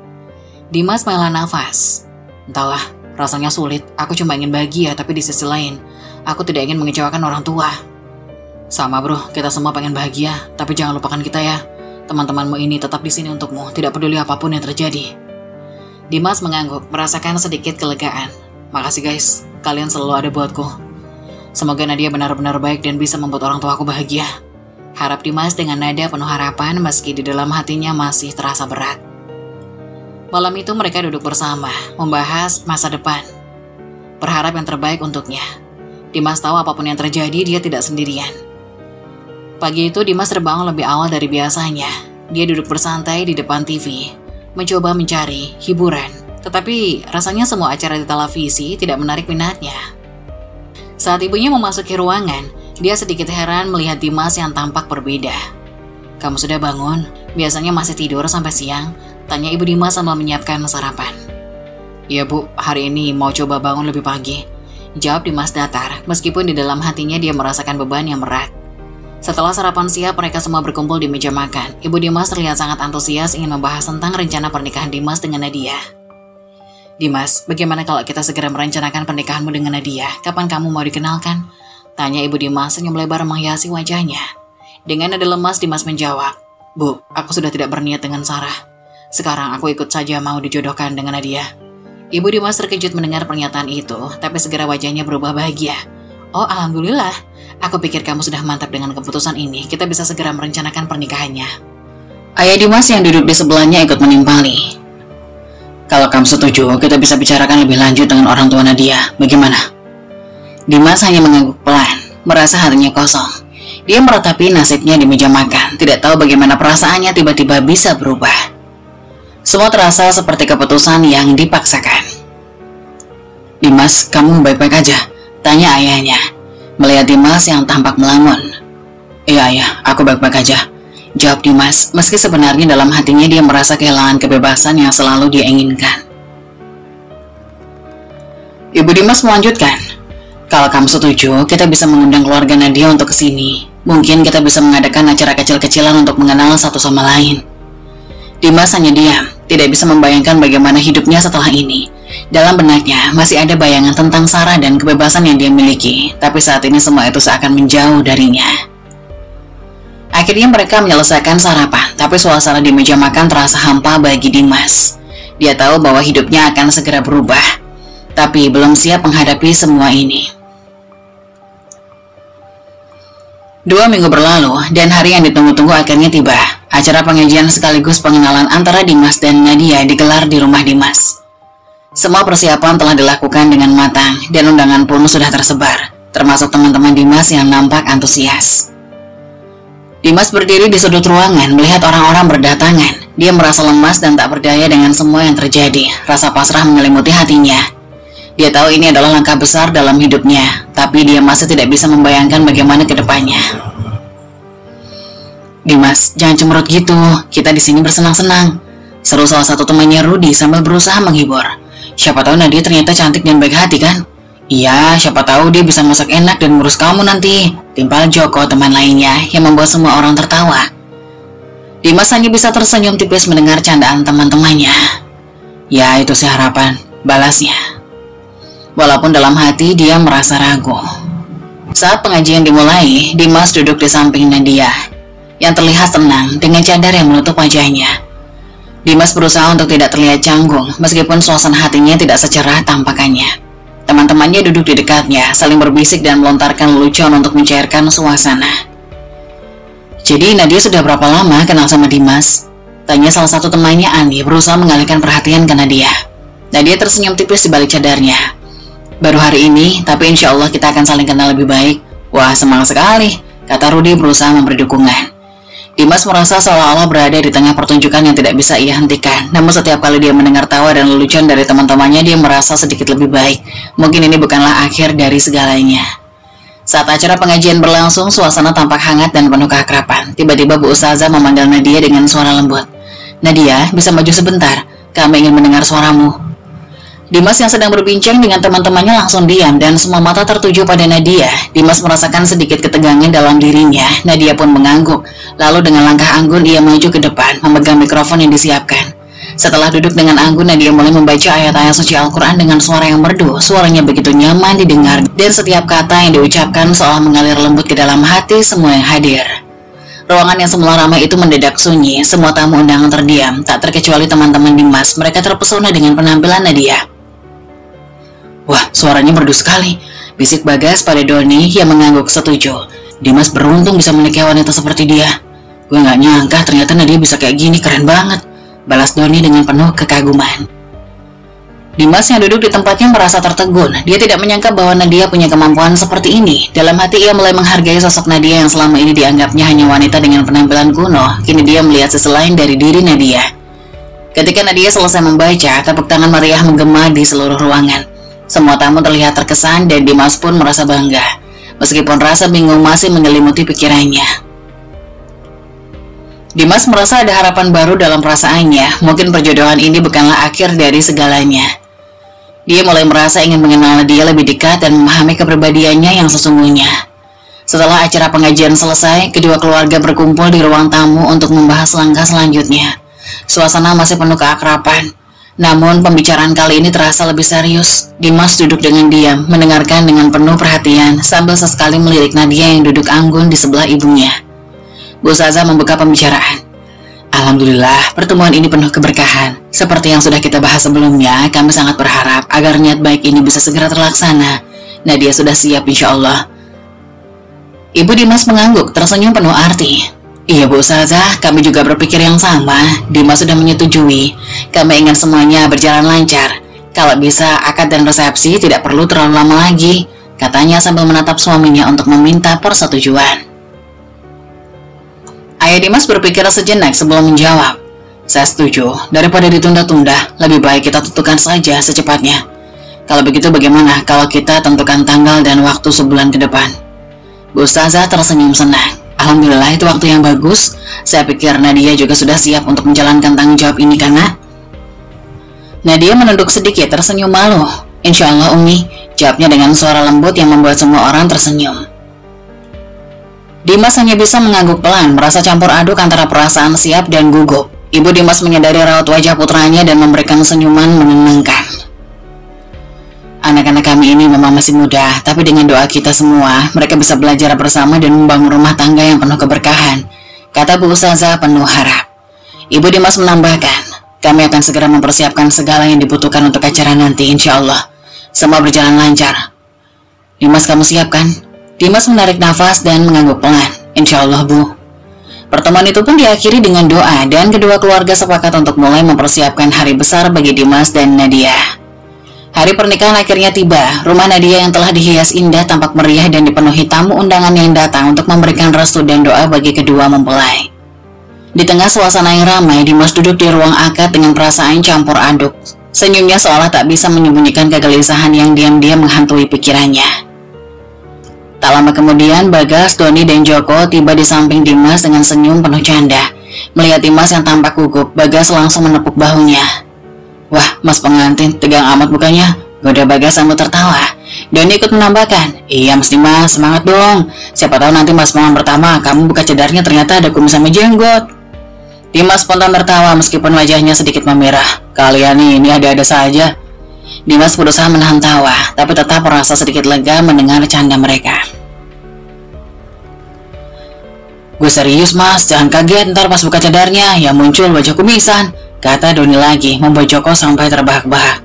Dimas menghela nafas. "Entahlah, rasanya sulit. Aku cuma ingin bahagia, tapi di sisi lain, aku tidak ingin mengecewakan orang tua." "Sama bro, kita semua pengen bahagia, tapi jangan lupakan kita ya. Teman-temanmu ini tetap di sini untukmu, tidak peduli apapun yang terjadi." Dimas mengangguk, merasakan sedikit kelegaan. "Makasih guys, kalian selalu ada buatku. Semoga Nadia benar-benar baik dan bisa membuat orang tuaku bahagia," harap Dimas dengan nada penuh harapan meski di dalam hatinya masih terasa berat. Malam itu mereka duduk bersama, membahas masa depan. Berharap yang terbaik untuknya. Dimas tahu apapun yang terjadi, dia tidak sendirian. Pagi itu Dimas terbangun lebih awal dari biasanya. Dia duduk bersantai di depan TV, mencoba mencari hiburan. Tetapi rasanya semua acara di televisi tidak menarik minatnya. Saat ibunya memasuki ruangan, dia sedikit heran melihat Dimas yang tampak berbeda. "Kamu sudah bangun? Biasanya masih tidur sampai siang?" tanya ibu Dimas sambil menyiapkan sarapan. "Iya bu, hari ini mau coba bangun lebih pagi," jawab Dimas datar, meskipun di dalam hatinya dia merasakan beban yang berat. Setelah sarapan siap, mereka semua berkumpul di meja makan. Ibu Dimas terlihat sangat antusias ingin membahas tentang rencana pernikahan Dimas dengan Nadia. Dimas, bagaimana kalau kita segera merencanakan pernikahanmu dengan Nadia? Kapan kamu mau dikenalkan? Tanya Ibu Dimas senyum lebar menghiasi wajahnya. Dengan nada lemas Dimas menjawab, Bu, aku sudah tidak berniat dengan Sarah. Sekarang aku ikut saja mau dijodohkan dengan Nadia. Ibu Dimas terkejut mendengar pernyataan itu, tapi segera wajahnya berubah bahagia. Oh, alhamdulillah. Aku pikir kamu sudah mantap dengan keputusan ini. Kita bisa segera merencanakan pernikahannya. Ayah Dimas yang duduk di sebelahnya ikut menimpali. Kalau kamu setuju, kita bisa bicarakan lebih lanjut dengan orang tua Nadia. Bagaimana? Dimas hanya mengangguk pelan, merasa hatinya kosong. Dia meratapi nasibnya di meja makan, tidak tahu bagaimana perasaannya tiba-tiba bisa berubah. Semua terasa seperti keputusan yang dipaksakan. Dimas, kamu baik-baik aja? Tanya ayahnya, melihat Dimas yang tampak melamun. Iya ayah, aku baik-baik aja, jawab Dimas, meski sebenarnya dalam hatinya dia merasa kehilangan kebebasan yang selalu dia inginkan. Ibu Dimas melanjutkan, kalau kamu setuju, kita bisa mengundang keluarga Nadia untuk kesini. Mungkin kita bisa mengadakan acara kecil-kecilan untuk mengenal satu sama lain. Dimas hanya diam, tidak bisa membayangkan bagaimana hidupnya setelah ini. Dalam benaknya masih ada bayangan tentang Sarah dan kebebasan yang dia miliki, tapi saat ini semua itu seakan menjauh darinya. Akhirnya mereka menyelesaikan sarapan, tapi suasana di meja makan terasa hampa bagi Dimas. Dia tahu bahwa hidupnya akan segera berubah, tapi belum siap menghadapi semua ini. 2 minggu berlalu, dan hari yang ditunggu-tunggu akhirnya tiba. Acara pengajian sekaligus pengenalan antara Dimas dan Nadia digelar di rumah Dimas. Semua persiapan telah dilakukan dengan matang, dan undangan pun sudah tersebar, termasuk teman-teman Dimas yang nampak antusias. Dimas berdiri di sudut ruangan melihat orang-orang berdatangan. Dia merasa lemas dan tak berdaya dengan semua yang terjadi. Rasa pasrah menyelimuti hatinya. Dia tahu ini adalah langkah besar dalam hidupnya, tapi dia masih tidak bisa membayangkan bagaimana ke depannya. Dimas, jangan cemberut gitu. Kita di sini bersenang-senang, seru salah satu temannya Rudy sambil berusaha menghibur. Siapa tahu Nadia ternyata cantik dan baik hati kan? Iya, siapa tahu dia bisa masak enak dan ngurus kamu nanti. Timpal Joko, teman lainnya, yang membuat semua orang tertawa. Dimas hanya bisa tersenyum tipis mendengar candaan teman-temannya. Ya, itu sih harapan, balasnya. Walaupun dalam hati dia merasa ragu. Saat pengajian dimulai, Dimas duduk di samping Nadia, yang terlihat tenang dengan cadar yang menutup wajahnya. Dimas berusaha untuk tidak terlihat canggung, meskipun suasana hatinya tidak secerah tampakannya. Teman-temannya duduk di dekatnya, saling berbisik dan melontarkan lelucon untuk mencairkan suasana. Jadi Nadia sudah berapa lama kenal sama Dimas? Tanya salah satu temannya Ani, berusaha mengalihkan perhatian ke Nadia. Nadia tersenyum tipis di balik cadarnya. Baru hari ini, tapi insya Allah kita akan saling kenal lebih baik. Wah, semangat sekali, kata Rudy berusaha memberi dukungan. Dimas merasa seolah-olah berada di tengah pertunjukan yang tidak bisa ia hentikan. Namun setiap kali dia mendengar tawa dan lelucon dari teman-temannya, dia merasa sedikit lebih baik. Mungkin ini bukanlah akhir dari segalanya. Saat acara pengajian berlangsung, suasana tampak hangat dan penuh keakraban. Tiba-tiba Bu Ustazah memanggil Nadia dengan suara lembut. Nadia, bisa maju sebentar? Kami ingin mendengar suaramu. Dimas yang sedang berbincang dengan teman-temannya langsung diam dan semua mata tertuju pada Nadia. Dimas merasakan sedikit ketegangan dalam dirinya. Nadia pun mengangguk. Lalu dengan langkah anggun ia maju ke depan, memegang mikrofon yang disiapkan. Setelah duduk dengan anggun, Nadia mulai membaca ayat-ayat suci Al-Quran dengan suara yang merdu. Suaranya begitu nyaman didengar, dan setiap kata yang diucapkan seolah mengalir lembut ke dalam hati semua yang hadir. Ruangan yang semula ramai itu mendadak sunyi. Semua tamu undangan terdiam, tak terkecuali teman-teman Dimas. Mereka terpesona dengan penampilan Nadia. Wah, suaranya merdu sekali, bisik Bagas pada Doni yang mengangguk setuju. Dimas beruntung bisa menikahi wanita seperti dia. Gue gak nyangka ternyata Nadia bisa kayak gini, keren banget, balas Doni dengan penuh kekaguman. Dimas yang duduk di tempatnya merasa tertegun. Dia tidak menyangka bahwa Nadia punya kemampuan seperti ini. Dalam hati ia mulai menghargai sosok Nadia yang selama ini dianggapnya hanya wanita dengan penampilan kuno. Kini dia melihat sisi lain dari diri Nadia. Ketika Nadia selesai membaca, tepuk tangan meriah menggema di seluruh ruangan. Semua tamu terlihat terkesan dan Dimas pun merasa bangga, meskipun rasa bingung masih menyelimuti pikirannya. Dimas merasa ada harapan baru dalam perasaannya. Mungkin perjodohan ini bukanlah akhir dari segalanya. Dia mulai merasa ingin mengenal Nadia lebih dekat dan memahami kepribadiannya yang sesungguhnya. Setelah acara pengajian selesai, kedua keluarga berkumpul di ruang tamu untuk membahas langkah selanjutnya. Suasana masih penuh keakraban. Namun pembicaraan kali ini terasa lebih serius. Dimas duduk dengan diam, mendengarkan dengan penuh perhatian sambil sesekali melirik Nadia yang duduk anggun di sebelah ibunya. Bu Ustazah membuka pembicaraan. Alhamdulillah, pertemuan ini penuh keberkahan. Seperti yang sudah kita bahas sebelumnya, kami sangat berharap agar niat baik ini bisa segera terlaksana. Nadia sudah siap insya Allah. Ibu Dimas mengangguk, tersenyum penuh arti. Iya Bu Ustazah, kami juga berpikir yang sama. Dimas sudah menyetujui. Kami ingin semuanya berjalan lancar. Kalau bisa, akad dan resepsi tidak perlu terlalu lama lagi, katanya sambil menatap suaminya untuk meminta persetujuan. Ayah Dimas berpikir sejenak sebelum menjawab. Saya setuju, daripada ditunda-tunda, lebih baik kita tentukan saja secepatnya. Kalau begitu bagaimana kalau kita tentukan tanggal dan waktu sebulan ke depan? Bu Ustazah tersenyum senang. Alhamdulillah, itu waktu yang bagus. Saya pikir Nadia juga sudah siap untuk menjalankan tanggung jawab ini karena... Nadia menunduk sedikit tersenyum malu. Insya Allah Umi, jawabnya dengan suara lembut yang membuat semua orang tersenyum. Dimas hanya bisa mengangguk pelan, merasa campur aduk antara perasaan siap dan gugup. Ibu Dimas menyadari raut wajah putranya dan memberikan senyuman menenangkan. Anak-anak kami ini memang masih muda, tapi dengan doa kita semua, mereka bisa belajar bersama dan membangun rumah tangga yang penuh keberkahan, kata Bu Ustazah penuh harap. Ibu Dimas menambahkan, kami akan segera mempersiapkan segala yang dibutuhkan untuk acara nanti, insya Allah. Semua berjalan lancar. Dimas, kamu siap kan? Dimas menarik nafas dan mengangguk pelan. Insya Allah Bu. Pertemuan itu pun diakhiri dengan doa dan kedua keluarga sepakat untuk mulai mempersiapkan hari besar bagi Dimas dan Nadia. Hari pernikahan akhirnya tiba. Rumah Nadia yang telah dihias indah tampak meriah dan dipenuhi tamu undangan yang datang untuk memberikan restu dan doa bagi kedua mempelai. Di tengah suasana yang ramai, Dimas duduk di ruang akad dengan perasaan campur aduk. Senyumnya seolah tak bisa menyembunyikan kegelisahan yang diam-diam menghantui pikirannya. Tak lama kemudian, Bagas, Doni, dan Joko tiba di samping Dimas dengan senyum penuh canda. Melihat Dimas yang tampak gugup, Bagas langsung menepuk bahunya. Wah, Mas pengantin, tegang amat mukanya. Goda Bagas sambil tertawa. Doni ikut menambahkan, iya Mas Dimas, semangat dong. Siapa tahu nanti Mas pengantin pertama, kamu buka cedarnya ternyata ada kumis sama jenggot. Dimas spontan tertawa meskipun wajahnya sedikit memerah. Kalian ini ada-ada saja. Dimas berusaha menahan tawa, tapi tetap merasa sedikit lega mendengar canda mereka. Gue serius Mas, jangan kaget ntar pas buka cadarnya, ya muncul wajah kumisan, kata Doni lagi, membuat Joko sampai terbahak-bahak.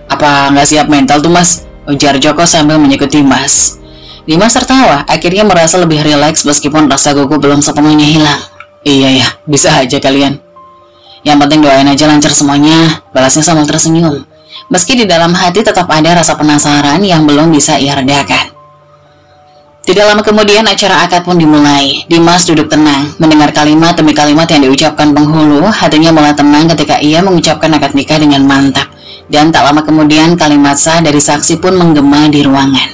Apa nggak siap mental tuh Mas? Ujar Joko sambil mengikuti Dimas. Dimas tertawa, akhirnya merasa lebih rileks meskipun rasa gugup belum sepenuhnya hilang. Iya ya, bisa aja kalian. Yang penting doain aja lancar semuanya, balasnya sambil tersenyum. Meski di dalam hati tetap ada rasa penasaran yang belum bisa ia redakan. Tidak lama kemudian acara akad pun dimulai. Dimas duduk tenang, mendengar kalimat demi kalimat yang diucapkan penghulu. Hatinya mulai tenang ketika ia mengucapkan akad nikah dengan mantap. Dan tak lama kemudian kalimat sah dari saksi pun menggema di ruangan.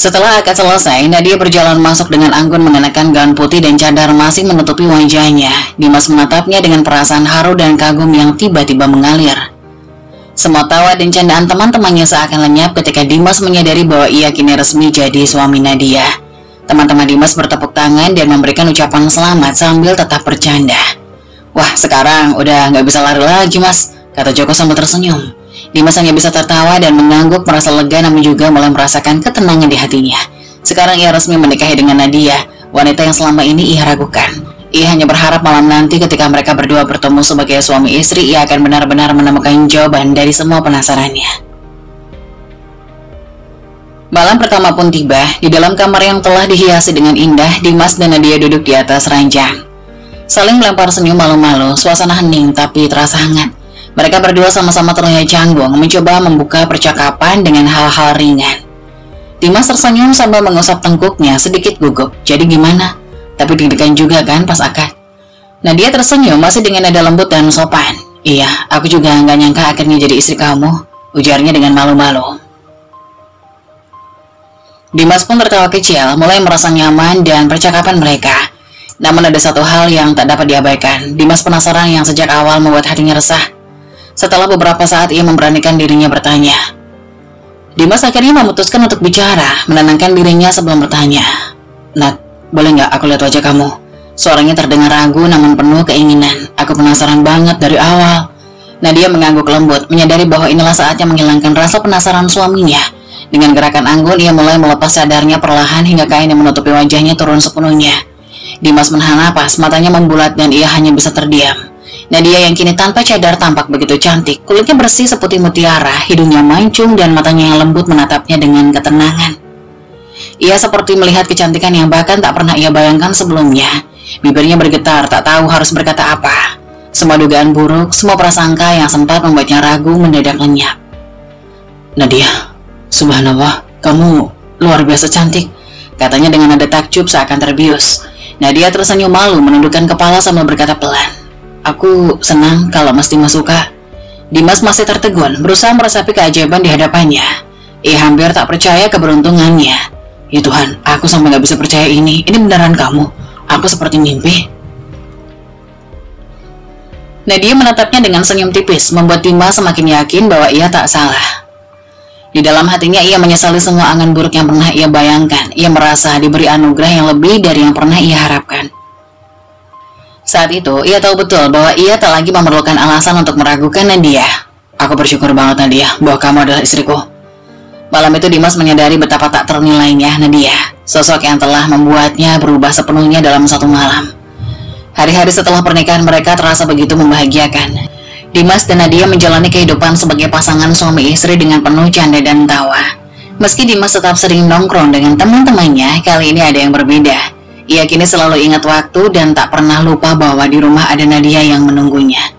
Setelah akad selesai, Nadia berjalan masuk dengan anggun mengenakan gaun putih dan cadar masih menutupi wajahnya. Dimas menatapnya dengan perasaan haru dan kagum yang tiba-tiba mengalir. Semua tawa dan candaan teman-temannya seakan lenyap ketika Dimas menyadari bahwa ia kini resmi jadi suami Nadia. Teman-teman Dimas bertepuk tangan dan memberikan ucapan selamat sambil tetap bercanda. Wah, sekarang udah nggak bisa lari lagi Mas, kata Joko sambil tersenyum. Dimas hanya bisa tertawa dan mengangguk merasa lega namun juga mulai merasakan ketenangan di hatinya. Sekarang ia resmi menikahi dengan Nadia, wanita yang selama ini ia ragukan. Ia hanya berharap malam nanti ketika mereka berdua bertemu sebagai suami istri, ia akan benar-benar menemukan jawaban dari semua penasarannya. Malam pertama pun tiba. Di dalam kamar yang telah dihiasi dengan indah, Dimas dan Nadia duduk di atas ranjang. Saling melempar senyum malu-malu, suasana hening tapi terasa hangat. Mereka berdua sama-sama terlihat canggung, mencoba membuka percakapan dengan hal-hal ringan. Dimas tersenyum sambil mengusap tengkuknya, sedikit gugup. Jadi gimana? Tapi deg-degan juga kan pas akad. Nadia tersenyum masih dengan nada lembut dan sopan. Iya, aku juga nggak nyangka akhirnya jadi istri kamu, ujarnya dengan malu-malu. Dimas pun tertawa kecil, mulai merasa nyaman dan percakapan mereka. Namun ada satu hal yang tak dapat diabaikan. Dimas penasaran yang sejak awal membuat hatinya resah. Setelah beberapa saat ia memberanikan dirinya bertanya. Dimas akhirnya memutuskan untuk bicara, menenangkan dirinya sebelum bertanya. Nat, boleh nggak aku lihat wajah kamu? Suaranya terdengar ragu namun penuh keinginan. Aku penasaran banget dari awal. Nadia mengangguk lembut, menyadari bahwa inilah saatnya menghilangkan rasa penasaran suaminya. Dengan gerakan anggun, ia mulai melepas sadarnya perlahan hingga kain yang menutupi wajahnya turun sepenuhnya. Dimas menahan napas, matanya membulat dan ia hanya bisa terdiam. Nadia yang kini tanpa cadar tampak begitu cantik. Kulitnya bersih seperti mutiara, hidungnya mancung dan matanya yang lembut menatapnya dengan ketenangan. Ia seperti melihat kecantikan yang bahkan tak pernah ia bayangkan sebelumnya. Bibirnya bergetar, tak tahu harus berkata apa. Semua dugaan buruk, semua prasangka yang sempat membuatnya ragu mendadak lenyap. Nadia, subhanallah, kamu luar biasa cantik, katanya dengan nada takjub seakan terbius. Nadia tersenyum malu menundukkan kepala sambil berkata pelan, aku senang kalau Mas Dimas suka. Dimas masih tertegun, berusaha meresapi keajaiban di hadapannya. Ia hampir tak percaya keberuntungannya. Ya Tuhan, aku sampai gak bisa percaya ini beneran kamu. Aku seperti mimpi. Nadia menatapnya dengan senyum tipis, membuat Dimas semakin yakin bahwa ia tak salah. Di dalam hatinya ia menyesali semua angan buruk yang pernah ia bayangkan. Ia merasa diberi anugerah yang lebih dari yang pernah ia harapkan. Saat itu, ia tahu betul bahwa ia tak lagi memerlukan alasan untuk meragukan Nadia. Aku bersyukur banget Nadia, bahwa kamu adalah istriku. Malam itu Dimas menyadari betapa tak ternilainya Nadia, sosok yang telah membuatnya berubah sepenuhnya dalam satu malam. Hari-hari setelah pernikahan mereka terasa begitu membahagiakan. Dimas dan Nadia menjalani kehidupan sebagai pasangan suami istri dengan penuh canda dan tawa. Meski Dimas tetap sering nongkrong dengan teman-temannya, kali ini ada yang berbeda. Ia kini selalu ingat waktu dan tak pernah lupa bahwa di rumah ada Nadia yang menunggunya.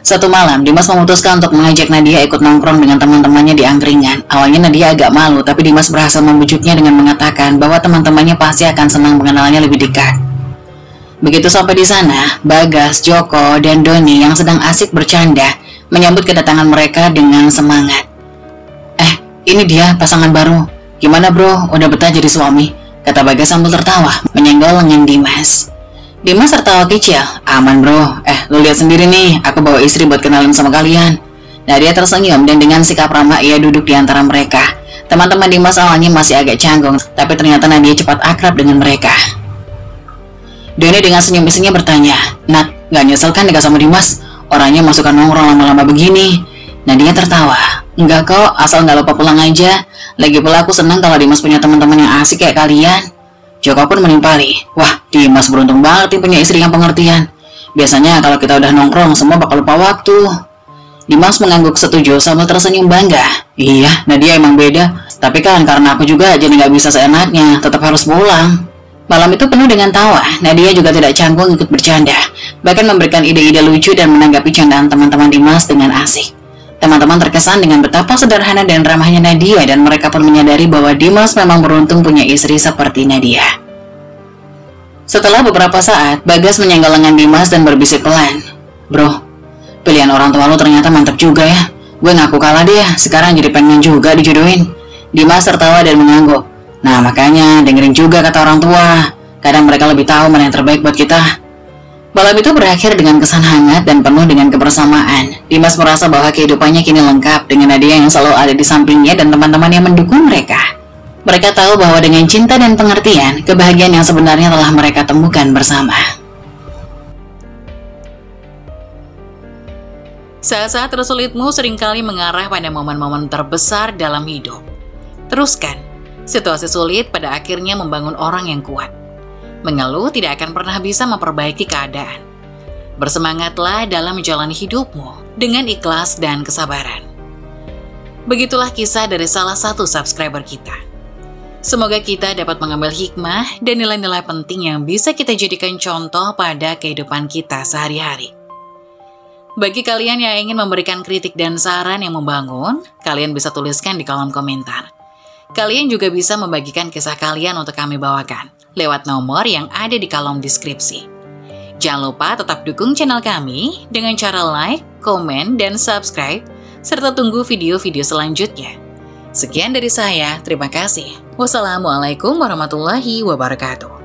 Satu malam, Dimas memutuskan untuk mengajak Nadia ikut nongkrong dengan teman-temannya di angkringan. Awalnya Nadia agak malu, tapi Dimas berhasil membujuknya dengan mengatakan bahwa teman-temannya pasti akan senang mengenalnya lebih dekat. Begitu sampai di sana, Bagas, Joko, dan Doni yang sedang asik bercanda menyambut kedatangan mereka dengan semangat. Ini dia pasangan baru. Gimana bro, udah betah jadi suami? Kata Bagas sambil tertawa, menyenggol lengan Dimas. Dimas tertawa kecil. Aman bro, lu lihat sendiri nih, aku bawa istri buat kenalin sama kalian. Nadia tersenyum dan dengan sikap ramah ia duduk di antara mereka. Teman-teman Dimas awalnya masih agak canggung, tapi ternyata Nadia cepat akrab dengan mereka. Doni dengan senyum isinya bertanya, Nat, gak nyesel kan nikah sama Dimas? Orangnya masukkan nongkrong lama-lama begini. Nadia tertawa. Enggak kok, asal gak lupa pulang aja. Lagi pula aku senang kalau Dimas punya teman-teman yang asik kayak kalian. Joko pun menimpali, wah Dimas beruntung banget nih punya istri yang pengertian. Biasanya kalau kita udah nongkrong semua bakal lupa waktu. Dimas mengangguk setuju sambil tersenyum bangga. Iya, Nadia emang beda. Tapi kan karena aku juga jadi gak bisa seenaknya, tetap harus pulang. Malam itu penuh dengan tawa. Nadia juga tidak canggung ikut bercanda, bahkan memberikan ide-ide lucu dan menanggapi candaan teman-teman Dimas dengan asik. Teman-teman terkesan dengan betapa sederhana dan ramahnya Nadia dan mereka pun menyadari bahwa Dimas memang beruntung punya istri seperti Nadia. Setelah beberapa saat, Bagas menyenggol lengan Dimas dan berbisik pelan. Bro, pilihan orang tua lo ternyata mantap juga ya. Gue ngaku kalah deh, sekarang jadi pengen juga dijodohin. Dimas tertawa dan mengangguk. Nah makanya dengerin juga kata orang tua. Kadang mereka lebih tahu mana yang terbaik buat kita. Malam itu berakhir dengan kesan hangat dan penuh dengan kebersamaan. Dimas merasa bahwa kehidupannya kini lengkap dengan Nadia yang selalu ada di sampingnya dan teman-teman yang mendukung mereka. Mereka tahu bahwa dengan cinta dan pengertian, kebahagiaan yang sebenarnya telah mereka temukan bersama. Saat-saat tersulitmu seringkali mengarah pada momen-momen terbesar dalam hidup. Teruskan, situasi sulit pada akhirnya membangun orang yang kuat. Mengeluh tidak akan pernah bisa memperbaiki keadaan. Bersemangatlah dalam menjalani hidupmu dengan ikhlas dan kesabaran. Begitulah kisah dari salah satu subscriber kita. Semoga kita dapat mengambil hikmah dan nilai-nilai penting yang bisa kita jadikan contoh pada kehidupan kita sehari-hari. Bagi kalian yang ingin memberikan kritik dan saran yang membangun, kalian bisa tuliskan di kolom komentar. Kalian juga bisa membagikan kisah kalian untuk kami bawakan lewat nomor yang ada di kolom deskripsi. Jangan lupa tetap dukung channel kami dengan cara like, komen, dan subscribe, serta tunggu video-video selanjutnya. Sekian dari saya, terima kasih. Wassalamualaikum warahmatullahi wabarakatuh.